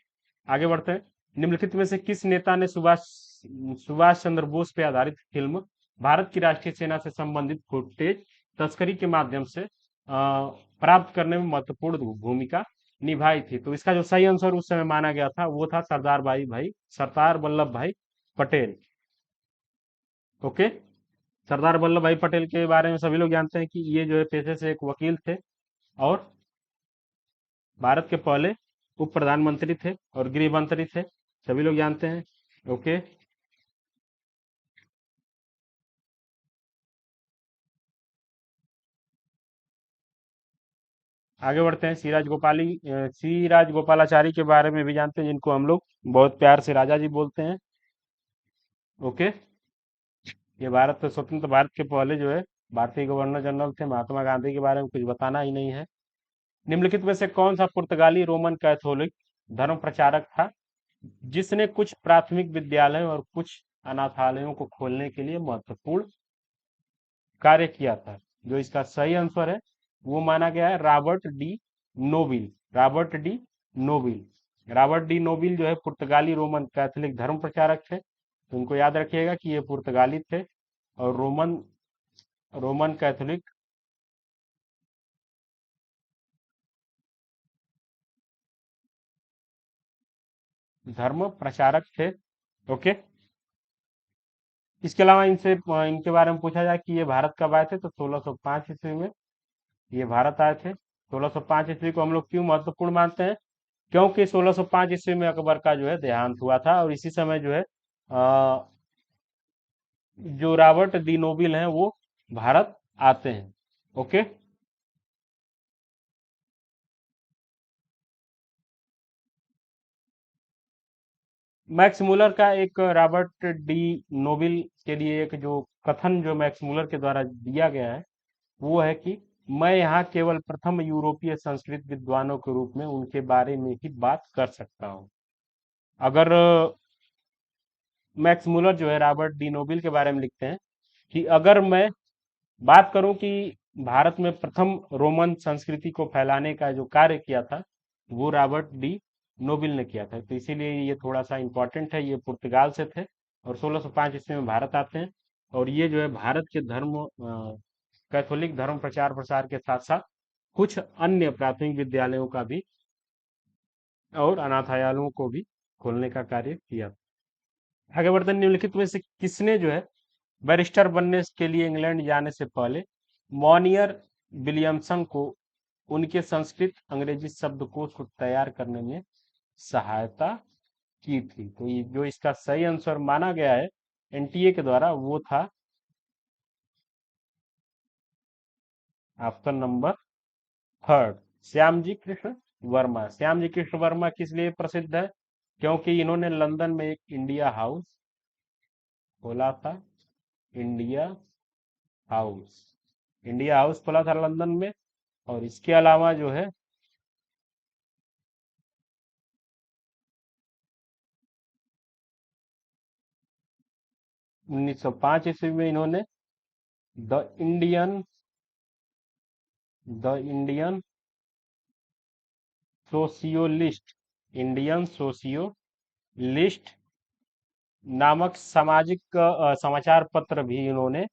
आगे बढ़ते हैं। निम्नलिखित में से किस नेता ने सुभाष चंद्र बोस पे आधारित फिल्म भारत की राष्ट्रीय सेना से संबंधित फुटेज तस्करी के माध्यम से प्राप्त करने में महत्वपूर्ण भूमिका निभाई थी? तो इसका जो सही आंसर उस समय माना गया था वो था सरदार वल्लभ भाई पटेल। ओके। सरदार वल्लभ भाई पटेल के बारे में सभी लोग जानते हैं कि ये जो है पेशे से एक वकील थे और भारत के पहले उप प्रधानमंत्री थे और गृह मंत्री थे, सभी लोग जानते हैं। ओके। आगे बढ़ते हैं। श्रीराज गोपालाचारी के बारे में भी जानते हैं, जिनको हम लोग बहुत प्यार से राजा जी बोलते हैं। ओके। ये स्वतंत्र भारत के पहले जो है भारतीय गवर्नर जनरल थे। महात्मा गांधी के बारे में कुछ बताना ही नहीं है। निम्नलिखित में से कौन सा पुर्तगाली रोमन कैथोलिक धर्म प्रचारक था जिसने कुछ प्राथमिक विद्यालयों और कुछ अनाथालयों को खोलने के लिए महत्वपूर्ण कार्य किया था? जो इसका सही आंसर है वो माना गया है रॉबर्ट डी नोबिल। जो है पुर्तगाली रोमन कैथोलिक धर्म प्रचारक थे। तो उनको याद रखिएगा कि ये पुर्तगाली थे और रोमन रोमन कैथोलिक धर्म प्रचारक थे। ओके। इसके अलावा इनके बारे में पूछा जाए कि ये भारत कब आए थे, तो 1605 ईस्वी में ये भारत आए थे। 1605 ईस्वी को हम लोग क्यों महत्वपूर्ण मानते हैं? क्योंकि 1605 ईस्वी में अकबर का जो है देहांत हुआ था और इसी समय जो है जो रॉबर्ट डी नोबिल हैं वो भारत आते हैं। ओके। मैक्स मुलर का एक रॉबर्ट डी नोबिल के लिए एक जो कथन जो मैक्स मुलर के द्वारा दिया गया है वो है कि मैं यहाँ केवल प्रथम यूरोपीय संस्कृत विद्वानों के रूप में उनके बारे में ही बात कर सकता हूँ। अगर मैक्स मुलर जो है रॉबर्ट डी नोबिल के बारे में लिखते हैं कि अगर मैं बात करूं कि भारत में प्रथम रोमन संस्कृति को फैलाने का जो कार्य किया था वो रॉबर्ट डी नोबिल ने किया था, तो इसीलिए ये थोड़ा सा इम्पोर्टेंट है। ये पुर्तगाल से थे और 1605 ईस्वी में भारत आते हैं। और ये जो है भारत के धर्म कैथोलिक धर्म प्रचार प्रसार के साथ साथ कुछ अन्य प्राथमिक विद्यालयों का भी और अनाथालयों को भी खोलने का कार्य किया। आगे बढ़ते हैं, निम्नलिखित में से किसने जो है बैरिस्टर बनने के लिए इंग्लैंड जाने से पहले मॉनियर विलियमसन को उनके संस्कृत अंग्रेजी शब्दकोश को तैयार करने में सहायता की थी? तो ये जो इसका सही आंसर माना गया है एनटीए के द्वारा वो था option number third, Shyamji Krishna Verma. Shyamji Krishna Verma किस लिए प्रसिद्ध है? क्योंकि इन्होंने लंदन में एक इंडिया हाउस खोला था। इंडिया हाउस, इंडिया हाउस खोला था लंदन में। और इसके अलावा जो है 1905 ईस्वी में इन्होंने the Indian the Indian sociologist Indian sociologist नामक सामाजिक समाचार पत्र भी इन्होंने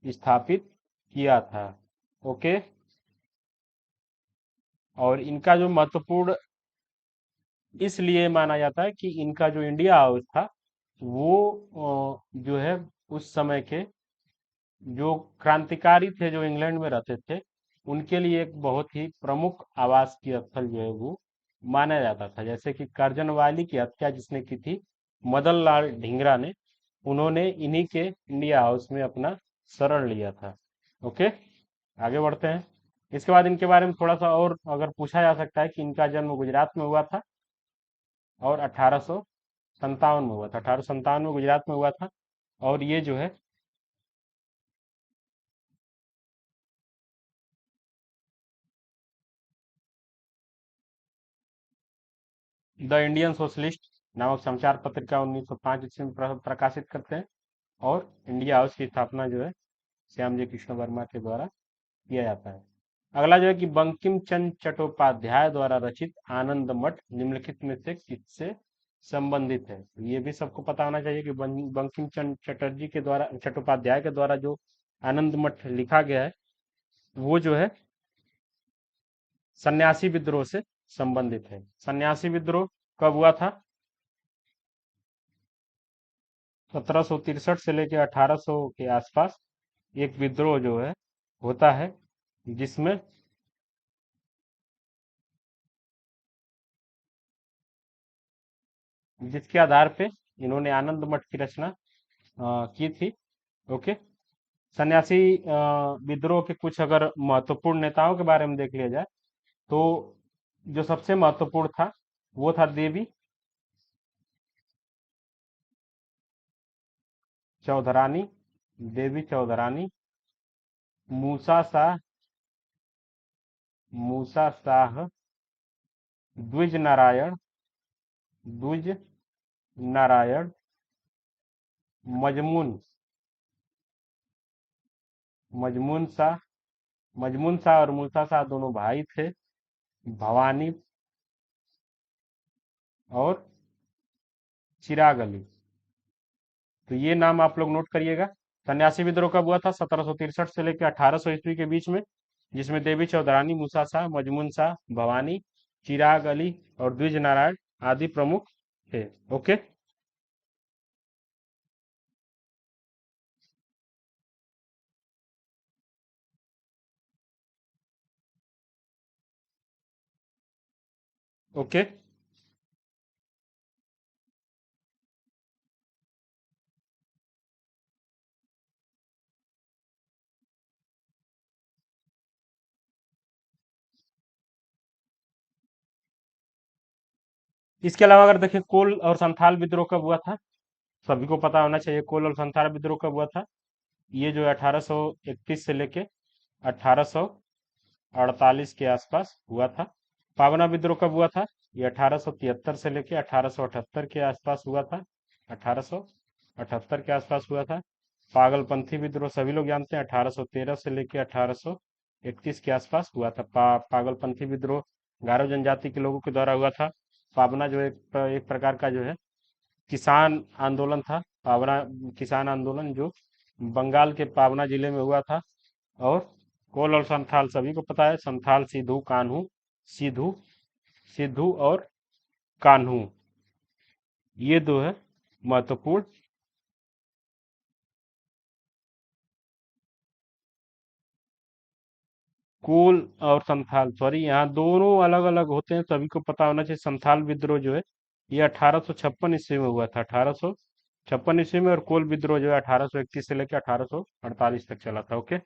स्थापित किया था। ओके। और इनका जो महत्वपूर्ण इसलिए माना जाता है कि इनका जो इंडिया हाउस था वो जो है उस समय के जो क्रांतिकारी थे जो इंग्लैंड में रहते थे उनके लिए एक बहुत ही प्रमुख आवास की स्थल जो है वो माना जाता था। जैसे कि कर्जनवाली की हत्या जिसने की थी, मदन लाल ढींगरा ने, उन्होंने इन्हीं के इंडिया हाउस में अपना शरण लिया था। ओके। आगे बढ़ते हैं। इसके बाद इनके बारे में थोड़ा सा और अगर पूछा जा सकता है कि इनका जन्म गुजरात में हुआ था और 1857 में हुआ था। 1857 में गुजरात में हुआ था। और ये जो है द इंडियन सोशलिस्ट नामक समाचार पत्रिका 1905 ईस्वी में प्रकाशित करते हैं। और इंडिया हाउस की स्थापना जो है श्यामजी कृष्ण वर्मा के द्वारा किया जाता है। अगला जो है कि बंकिम चंद्र चट्टोपाध्याय द्वारा रचित आनंद मठ निम्नलिखित में से किससे संबंधित है? तो ये भी सबको पता होना चाहिए कि बंकिम चंद्र चटर्जी के द्वारा चट्टोपाध्याय के द्वारा जो आनंद मठ लिखा गया है वो जो है सन्यासी विद्रोह से संबंधित है। सन्यासी विद्रोह कब हुआ था? 1763 से लेकर 1800 के आसपास एक विद्रोह जो है होता है जिसमें जिसके आधार पे इन्होंने आनंद मठ की रचना की थी। ओके। सन्यासी विद्रोह के कुछ अगर महत्वपूर्ण नेताओं के बारे में देख लिया जाए तो जो सबसे महत्वपूर्ण था वो था चौधरानी देवी चौधरानी, मूसा शाह मूसा शाह द्विज नारायण द्विज नारायण मजमून मजमून शाह मजमून शाह और मूसा शाह दोनों भाई थे। भवानी और चिराग अली, तो ये नाम आप लोग नोट करिएगा। सन्यासी विद्रोह कब हुआ था? 1763 से लेकर 1800 ईस्वी के बीच में, जिसमें देवी चौधरानी, मूसा शाह, मजमून शाह, भवानी, चिराग अली और द्विज नारायण आदि प्रमुख थे। ओके। ओके। इसके अलावा अगर देखें कोल और संथाल विद्रोह कब हुआ था, सभी को पता होना चाहिए कोल और संथाल विद्रोह कब हुआ था। ये जो है 1831 से लेके 1848 के आसपास हुआ था। पावना विद्रोह कब हुआ था, ये 1873 से लेके 1878 के आसपास हुआ था। 1878 के आसपास हुआ था। पागलपंथी विद्रोह सभी लोग जानते हैं, 1813 से लेके 1831 के आसपास हुआ था। पागलपंथी विद्रोह गारो जनजाति के लोगों के द्वारा हुआ था। पावना जो एक प्रकार का जो है किसान आंदोलन था। पावना किसान आंदोलन जो बंगाल के पावना जिले में हुआ था। और कोल और संथाल सभी को पता है, संथाल सिद्धू कान्हू, सिद्धू सिद्धू और कान्हू, ये दो है महत्वपूर्ण। कोल और संथाल, सॉरी यहाँ दोनों अलग अलग होते हैं, सभी को पता होना चाहिए। संथाल विद्रोह जो है ये 1856 ईस्वी में हुआ था, 1856 ईस्वी में। और कोल विद्रोह जो है 1831 से लेकर 1848 तक चला था। ओके,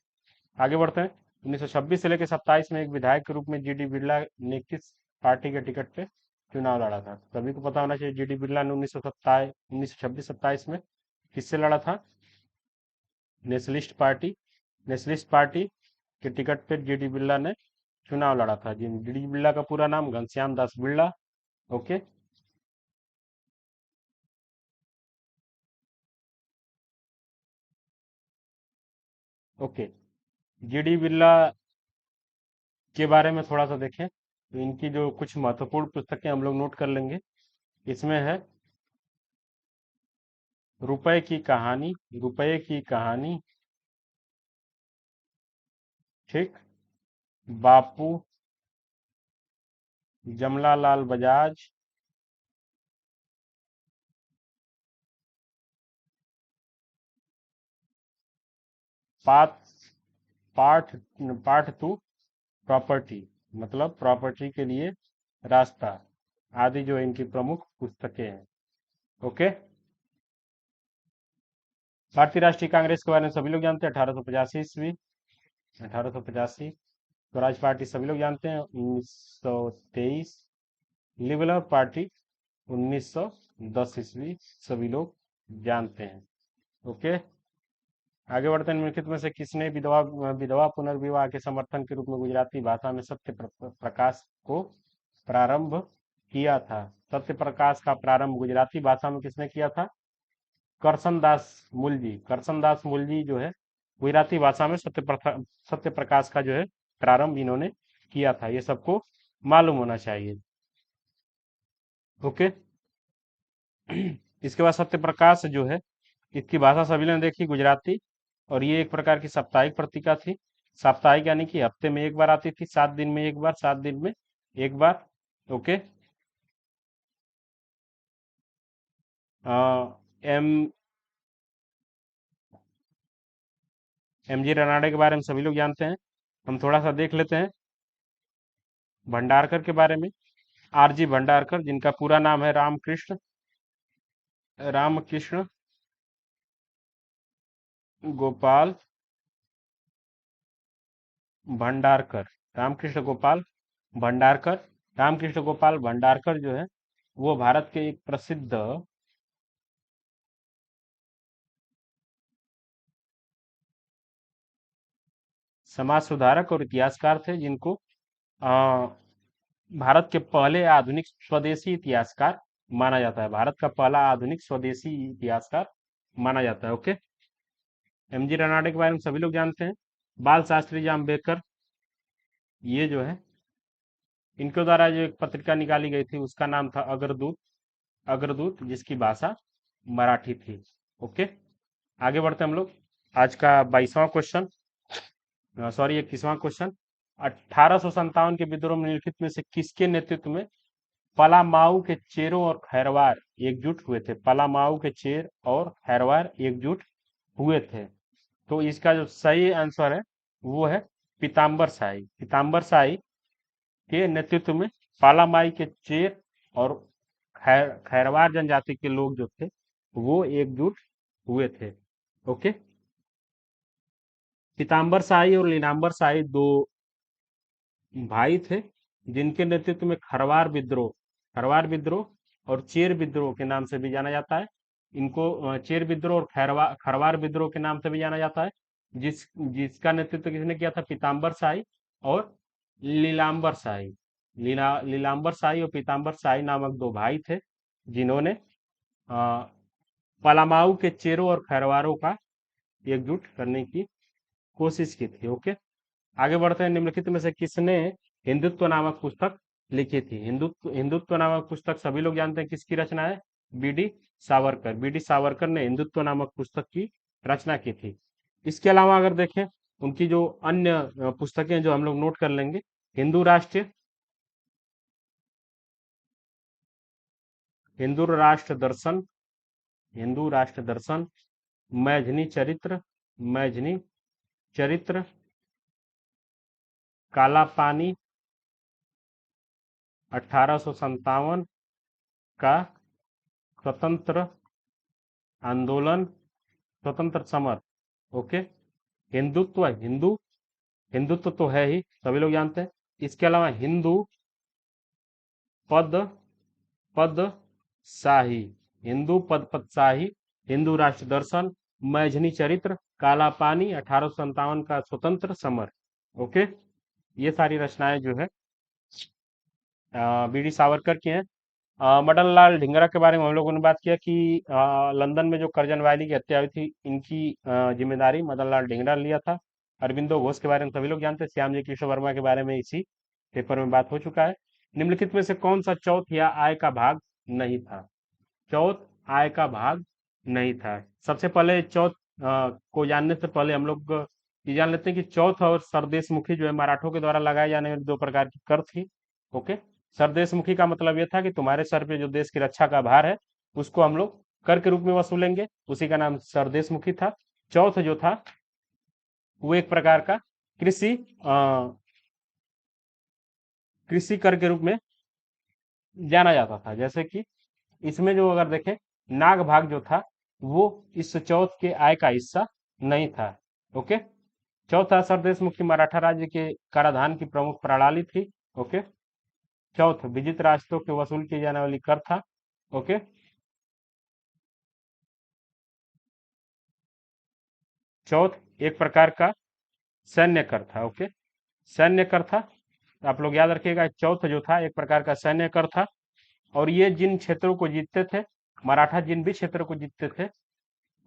आगे बढ़ते हैं। 1926 से लेकर 27 में एक विधायक के रूप में जीडी बिरला ने किस पार्टी के टिकट पे चुनाव लड़ा था, सभी को पता होना चाहिए। जीडी बिरला ने 1926-27 में किससे लड़ा था, नेशनलिस्ट पार्टी, नेशनलिस्ट पार्टी के टिकट पे जीडी बिरला ने चुनाव लड़ा था। जी, जीडी बिरला का पूरा नाम Ghanshyam Das Birla. Okay, okay. GD Birla के बारे में थोड़ा सा देखें तो इनकी जो कुछ महत्वपूर्ण पुस्तकें हम लोग नोट कर लेंगे। इसमें है रुपए की कहानी, रुपए की कहानी, ठीक, बापू, जमला लाल बजाज, पाठ पाठ पाठ टू प्रॉपर्टी, मतलब प्रॉपर्टी के लिए रास्ता, आदि जो इनकी प्रमुख पुस्तकें हैं। ओके, भारतीय राष्ट्रीय कांग्रेस के बारे में सभी लोग जानते हैं, 1885 ईस्वी, 1885। स्वराज पार्टी सभी लोग जानते हैं, 1923। लिबरल पार्टी 1910 ईस्वी, सभी लोग जानते हैं। ओके, आगे बढ़ते हैं। निम्नलिखित में से किसने विधवा विधवा पुनर्विवाह के समर्थन के रूप में गुजराती भाषा में सत्य प्रकाश को प्रारंभ किया था। सत्य प्रकाश का प्रारंभ गुजराती भाषा में किसने किया था, करसनदास मूलजी। करसनदास मूलजी जो है गुजराती भाषा में सत्य प्रकाश का जो है प्रारंभ इन्होंने किया था, ये सबको मालूम होना चाहिए। ओके, इसके बाद सत्य प्रकाश जो है इसकी भाषा सभी ने देखी, गुजराती। और ये एक प्रकार की साप्ताहिक पत्रिका थी। साप्ताहिक यानी कि हफ्ते में एक बार आती थी, 7 दिन में एक बार, 7 दिन में एक बार। Okay, M M G Ranade के बारे में सभी लोग जानते हैं। हम थोड़ा सा देख लेते हैं भंडारकर के बारे में। आर जी भंडारकर, जिनका पूरा नाम है रामकृष्ण गोपाल भंडारकर, रामकृष्ण गोपाल भंडारकर। रामकृष्ण गोपाल भंडारकर जो है वो भारत के एक प्रसिद्ध समाज सुधारक और इतिहासकार थे, जिनको अ, भारत के पहले आधुनिक स्वदेशी इतिहासकार माना जाता है। भारत का पहला आधुनिक स्वदेशी इतिहासकार माना जाता है। ओके, एम जी रनाडे के बारे में सभी लोग जानते हैं। बाल शास्त्री जाम्बेडकर, ये जो है इनके द्वारा जो एक पत्रिका निकाली गई थी उसका नाम था अग्रदूत, अग्रदूत, जिसकी भाषा मराठी थी। ओके, आगे बढ़ते हैं हम लोग। आज का 22वां क्वेश्चन, सॉरी 21वां क्वेश्चन। 1857 के विद्रोह में निम्नलिखित में से किसके नेतृत्व में पलामाऊ के चेरों और खैरवार एकजुट हुए थे। पलामाऊ के चेर और खैरवार एकजुट हुए थे। तो इसका जो सही आंसर है वो है पीताम्बर शाही। पीताम्बर शाही के नेतृत्व में पालामाई के चेर और खैरवार जनजाति के लोग जो थे वो एकजुट हुए थे। ओके, पीताम्बर शाही और लीलाम्बर शाही दो भाई थे, जिनके नेतृत्व में खरवार विद्रोह, खरवार विद्रोह और चेर विद्रोह के नाम से भी जाना जाता है। इनको चेर विद्रोह और खरवार विद्रोह के नाम से भी जाना जाता है। जिसका नेतृत्व किसने किया था? पीताम्बर शाही और लीलाम्बर शाही। लीलाम्बर शाही और पीताम्बर शाही नामक दो भाई थे, जिन्होंने अ, पलामाऊ के चेरों और खैरवारों का एकजुट करने की कोशिश की थी। ओके, आगे बढ़ते हैं। निम्नलिखित में से किसने हिंदुत्व नामक पुस्तक लिखी थी? हिंदुत्व हिंदुत्व नामक पुस्तक सभी लोग जानते हैं किसकी रचना है? बीडी सावरकर। बीडी सावरकर ने हिंदुत्व नामक पुस्तक की रचना की थी। इसके अलावा अगर देखें, उनकी जो अन्य पुस्तकें जो हम लोग नोट कर लेंगे, हिंदू राष्ट्र, हिंदू राष्ट्र दर्शन, हिंदू राष्ट्र दर्शन, मैथिली चरित्र, मैथिली चरित्र, काला पानी, 1857 का स्वतंत्र आंदोलन, स्वतंत्र समर। ओके, हिंदुत्व तो है ही, सभी लोग जानते हैं। इसके अलावा हिंदू पद पद शाही, हिंदू पद शाही, हिंदू राष्ट्र दर्शन, मैझनी चरित्र, काला पानी, 1857 का स्वतंत्र समर। ओके, ये सारी रचनाएं जो है बीडी सावरकर की हैं। मदन लाल ढींगरा के बारे में हम लोगों ने बात किया कि लंदन में जो करजन वायली की हत्या हुई थी, इनकी जिम्मेदारी मदन लाल ढींगरा ने लिया था। अरविंदो घोष के बारे में सभी लोग जानते हैं। श्याम जी कृष्ण वर्मा के बारे में इसी पेपर में बात हो चुका है। निम्नलिखित में से कौन सा चौथ या आय का भाग नहीं था? चौथ आय का भाग नहीं था। सबसे पहले चौथ को जानने से पहले हम लोग ये जान लेते हैं कि चौथ और सरदेशमुखी जो है मराठों के द्वारा लगाए जाने वाली दो प्रकार की कर थी। ओके, सरदेशमुखी का मतलब यह था कि तुम्हारे सर पे जो देश की रक्षा का भार है, उसको हम लोग कर के रूप में वसूलेंगे, उसी का नाम सरदेशमुखी था। चौथ जो था वो एक प्रकार का कृषि कृषि कर के रूप में जाना जाता था। जैसे कि इसमें जो अगर देखें, नाग भाग जो था वो इस चौथ के आय का हिस्सा नहीं था। ओके, चौथा सरदेशमुखी मराठा राज्य के कराधान की प्रमुख प्रणाली थी। ओके, चौथ विजित रास्तों के वसूल किए जाने वाली कर था। ओके, चौथ एक प्रकार का सैन्य कर था। ओके, सैन्य कर था, आप लोग याद रखिएगा। चौथ जो था एक प्रकार का सैन्य कर था, और ये जिन क्षेत्रों को जीतते थे, मराठा जिन भी क्षेत्रों को जीतते थे,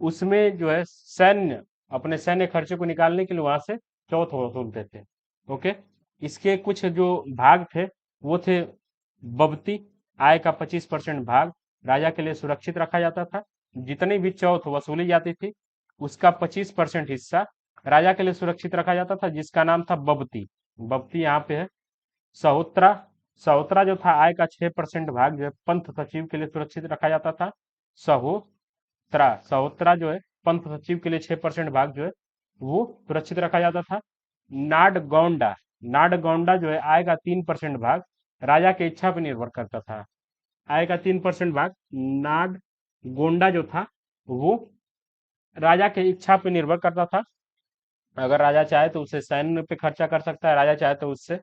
उसमें जो है सैन्य अपने सैन्य खर्चे को निकालने के लिए वहां से चौथ वसूलते थे। ओके, इसके कुछ जो भाग थे वो थे बबती, आय का 25% भाग राजा के लिए सुरक्षित रखा जाता था। जितनी भी चौथ वसूली जाती थी उसका 25% हिस्सा राजा के लिए सुरक्षित रखा जाता था, जिसका नाम था बबती। बबती यहाँ पे है। सहोत्रा, सहोत्रा जो था आय का 6% भाग जो है पंथ सचिव के लिए सुरक्षित रखा जाता था। सहोत्रा, सहोत्रा जो है पंथ सचिव के लिए 6% भाग जो है वो सुरक्षित रखा जाता था। नाडगौंडा, नाडगौंडा जो है आय का 3% भाग राजा के इच्छा पर निर्भर करता था। आय का 3% भाग नाड गोंडा जो था वो राजा के इच्छा पर निर्भर करता था। अगर राजा चाहे तो उससे सैन्य पे खर्चा कर सकता है, राजा चाहे तो उससे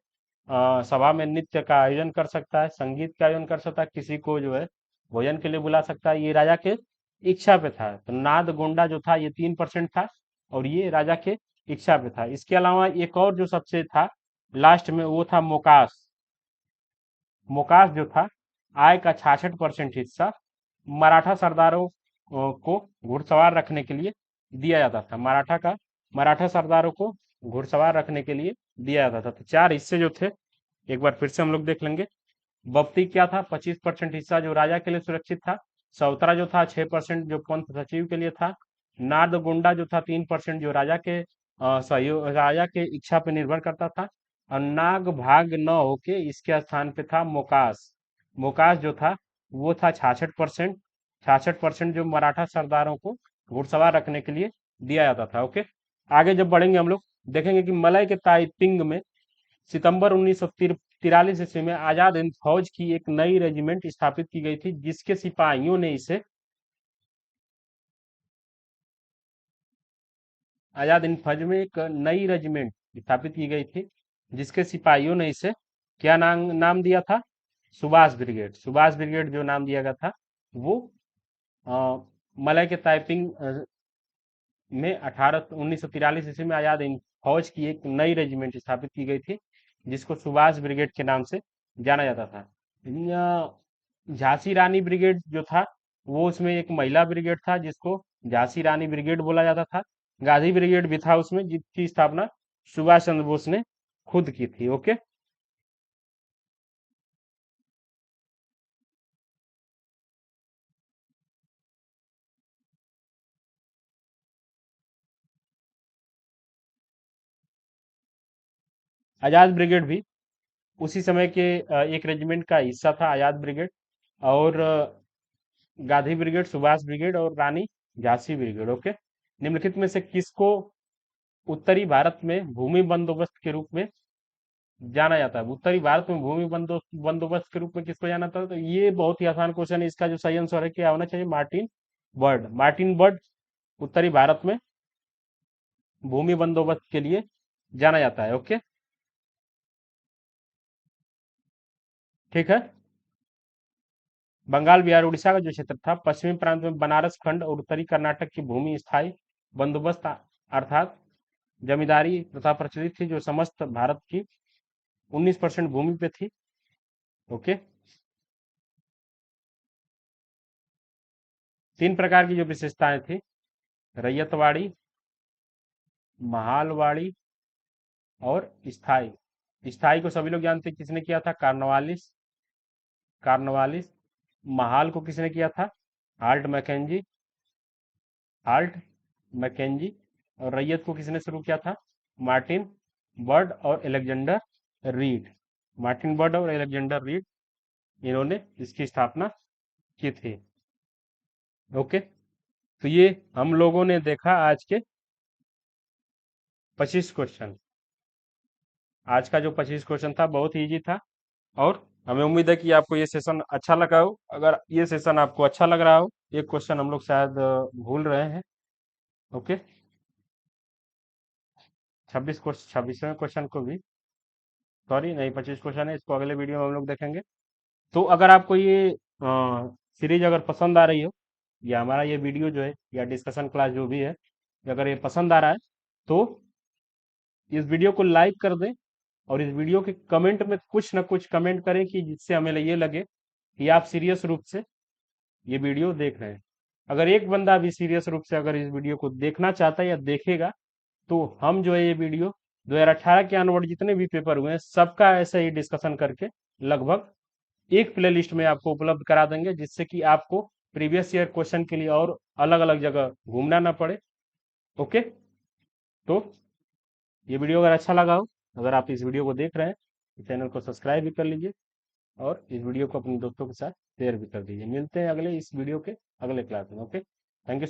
सभा में नृत्य का आयोजन कर सकता है, संगीत का आयोजन कर सकता है, किसी को जो है भोजन के लिए बुला सकता है। ये राजा के इच्छा पे था। तो नाद गोंडा जो था ये 3% था, और ये राजा के इच्छा पे था। इसके अलावा एक और जो सबसे था लास्ट में, वो था मोकास। मोकास जो था आय का 66% हिस्सा मराठा सरदारों को घुड़सवार रखने के लिए दिया जाता था। मराठा सरदारों को घुड़सवार रखने के लिए दिया जाता था। तो चार हिस्से जो थे एक बार फिर से हम लोग देख लेंगे। बप्ती क्या था? 25% हिस्सा जो राजा के लिए सुरक्षित था। सौतरा जो था 6% जो पंथ सचिव के लिए था। नादगुंडा जो था 3% जो राजा के सहयोग, राजा के इच्छा पर निर्भर करता था। और नाग भाग न होके इसके स्थान पे था मोकास। मोकास जो था वो था 66%। 66% जो मराठा सरदारों को घुड़सवार रखने के लिए दिया जाता था। ओके, आगे जब बढ़ेंगे हम लोग देखेंगे कि मलय के ताइपिंग में सितंबर 1943 ईस्वी में आजाद हिंद फौज की एक नई रेजिमेंट स्थापित की गई थी, जिसके सिपाहियों ने इसे आजाद हिंद फौज में एक नई रेजिमेंट स्थापित की गई थी, जिसके सिपाहियों ने इसे क्या नाम नाम दिया था? सुभाष ब्रिगेड जो नाम दिया गया था वो अ, मलय के ताइपिंग में 1943 ईस्वी में आजाद हिंद फौज की एक नई रेजिमेंट स्थापित की गई थी, जिसको सुभाष ब्रिगेड के नाम से जाना जाता था। झांसी रानी ब्रिगेड जो था वो उसमें एक महिला ब्रिगेड था, जिसको झांसी रानी ब्रिगेड बोला जाता था। गांधी ब्रिगेड भी था उसमें, जिसकी स्थापना सुभाष चंद्र बोस ने खुद की थी। ओके। आजाद ब्रिगेड भी उसी समय के एक रेजिमेंट का हिस्सा था, आजाद ब्रिगेड। और गांधी ब्रिगेड, सुभाष ब्रिगेड और रानी झांसी ब्रिगेड। ओके। निम्नलिखित में से किसको उत्तरी भारत में भूमि बंदोबस्त के रूप में जाना जाता है? उत्तरी भारत में भूमि बंदोबस्त के रूप में किसको जाना जाता है? तो ये बहुत ही आसान क्वेश्चन है। इसका जो सही आंसर है क्या होना चाहिए? Martin bird. मार्टिन बर्ड उत्तरी भारत में भूमि बंदोबस्त के लिए जाना जाता है। ओके। ठीक है। बंगाल बिहार उड़ीसा का जो क्षेत्र था, पश्चिमी प्रांत में बनारस खंड और उत्तरी कर्नाटक की भूमि स्थायी बंदोबस्त अर्थात जमींदारी प्रथा प्रचलित थी, जो समस्त भारत की 19% भूमि पे थी। ओके। तीन प्रकार की जो विशेषताएं थी, रैयतवाड़ी, महालवाड़ी और स्थाई। स्थाई को सभी लोग जानते हैं, किसने किया था? कार्नवालिस। कार्नवालिस। महाल को किसने किया था? Holt Mackenzie. Holt Mackenzie. और रैयत को किसने शुरू किया था? मार्टिन बर्ड और एलेक्जेंडर रीड। मार्टिन बर्ड और एलेक्जेंडर रीड, इन्होंने इसकी स्थापना की थी। ओके। तो ये हम लोगों ने देखा आज के 25 क्वेश्चन। आज का जो 25 क्वेश्चन था बहुत ही इजी था, और हमें उम्मीद है कि आपको ये सेशन अच्छा लगा हो। अगर ये सेशन आपको अच्छा लग रहा हो, एक क्वेश्चन हम लोग शायद भूल रहे हैं। ओके। 26वें क्वेश्चन को भी, सॉरी नहीं, 25 क्वेश्चन है, इसको अगले वीडियो में हम लोग देखेंगे। तो अगर आपको ये सीरीज अगर पसंद आ रही हो, या हमारा ये वीडियो जो है या डिस्कशन क्लास जो भी है, अगर ये पसंद आ रहा है, तो इस वीडियो को लाइक कर दें, और इस वीडियो के कमेंट में कुछ ना कुछ कमेंट करें, कि जिससे हमें ये लगे कि आप सीरियस रूप से ये वीडियो देख रहे हैं। अगर एक बंदा भी सीरियस रूप से अगर इस वीडियो को देखना चाहता है या देखेगा, तो हम जो है ये वीडियो 2018 के अनवर्ड जितने भी पेपर हुए हैं सबका ऐसे ही डिस्कशन करके लगभग एक प्लेलिस्ट में आपको उपलब्ध करा देंगे, जिससे कि आपको प्रीवियस ईयर क्वेश्चन के लिए और अलग अलग जगह घूमना ना पड़े। ओके। तो ये वीडियो अगर अच्छा लगा हो, अगर आप इस वीडियो को देख रहे हैं, तो चैनल को सब्सक्राइब भी कर लीजिए, और इस वीडियो को अपने दोस्तों के साथ शेयर भी कर दीजिए। मिलते हैं अगले इस वीडियो के अगले क्लास में। ओके। Thank you.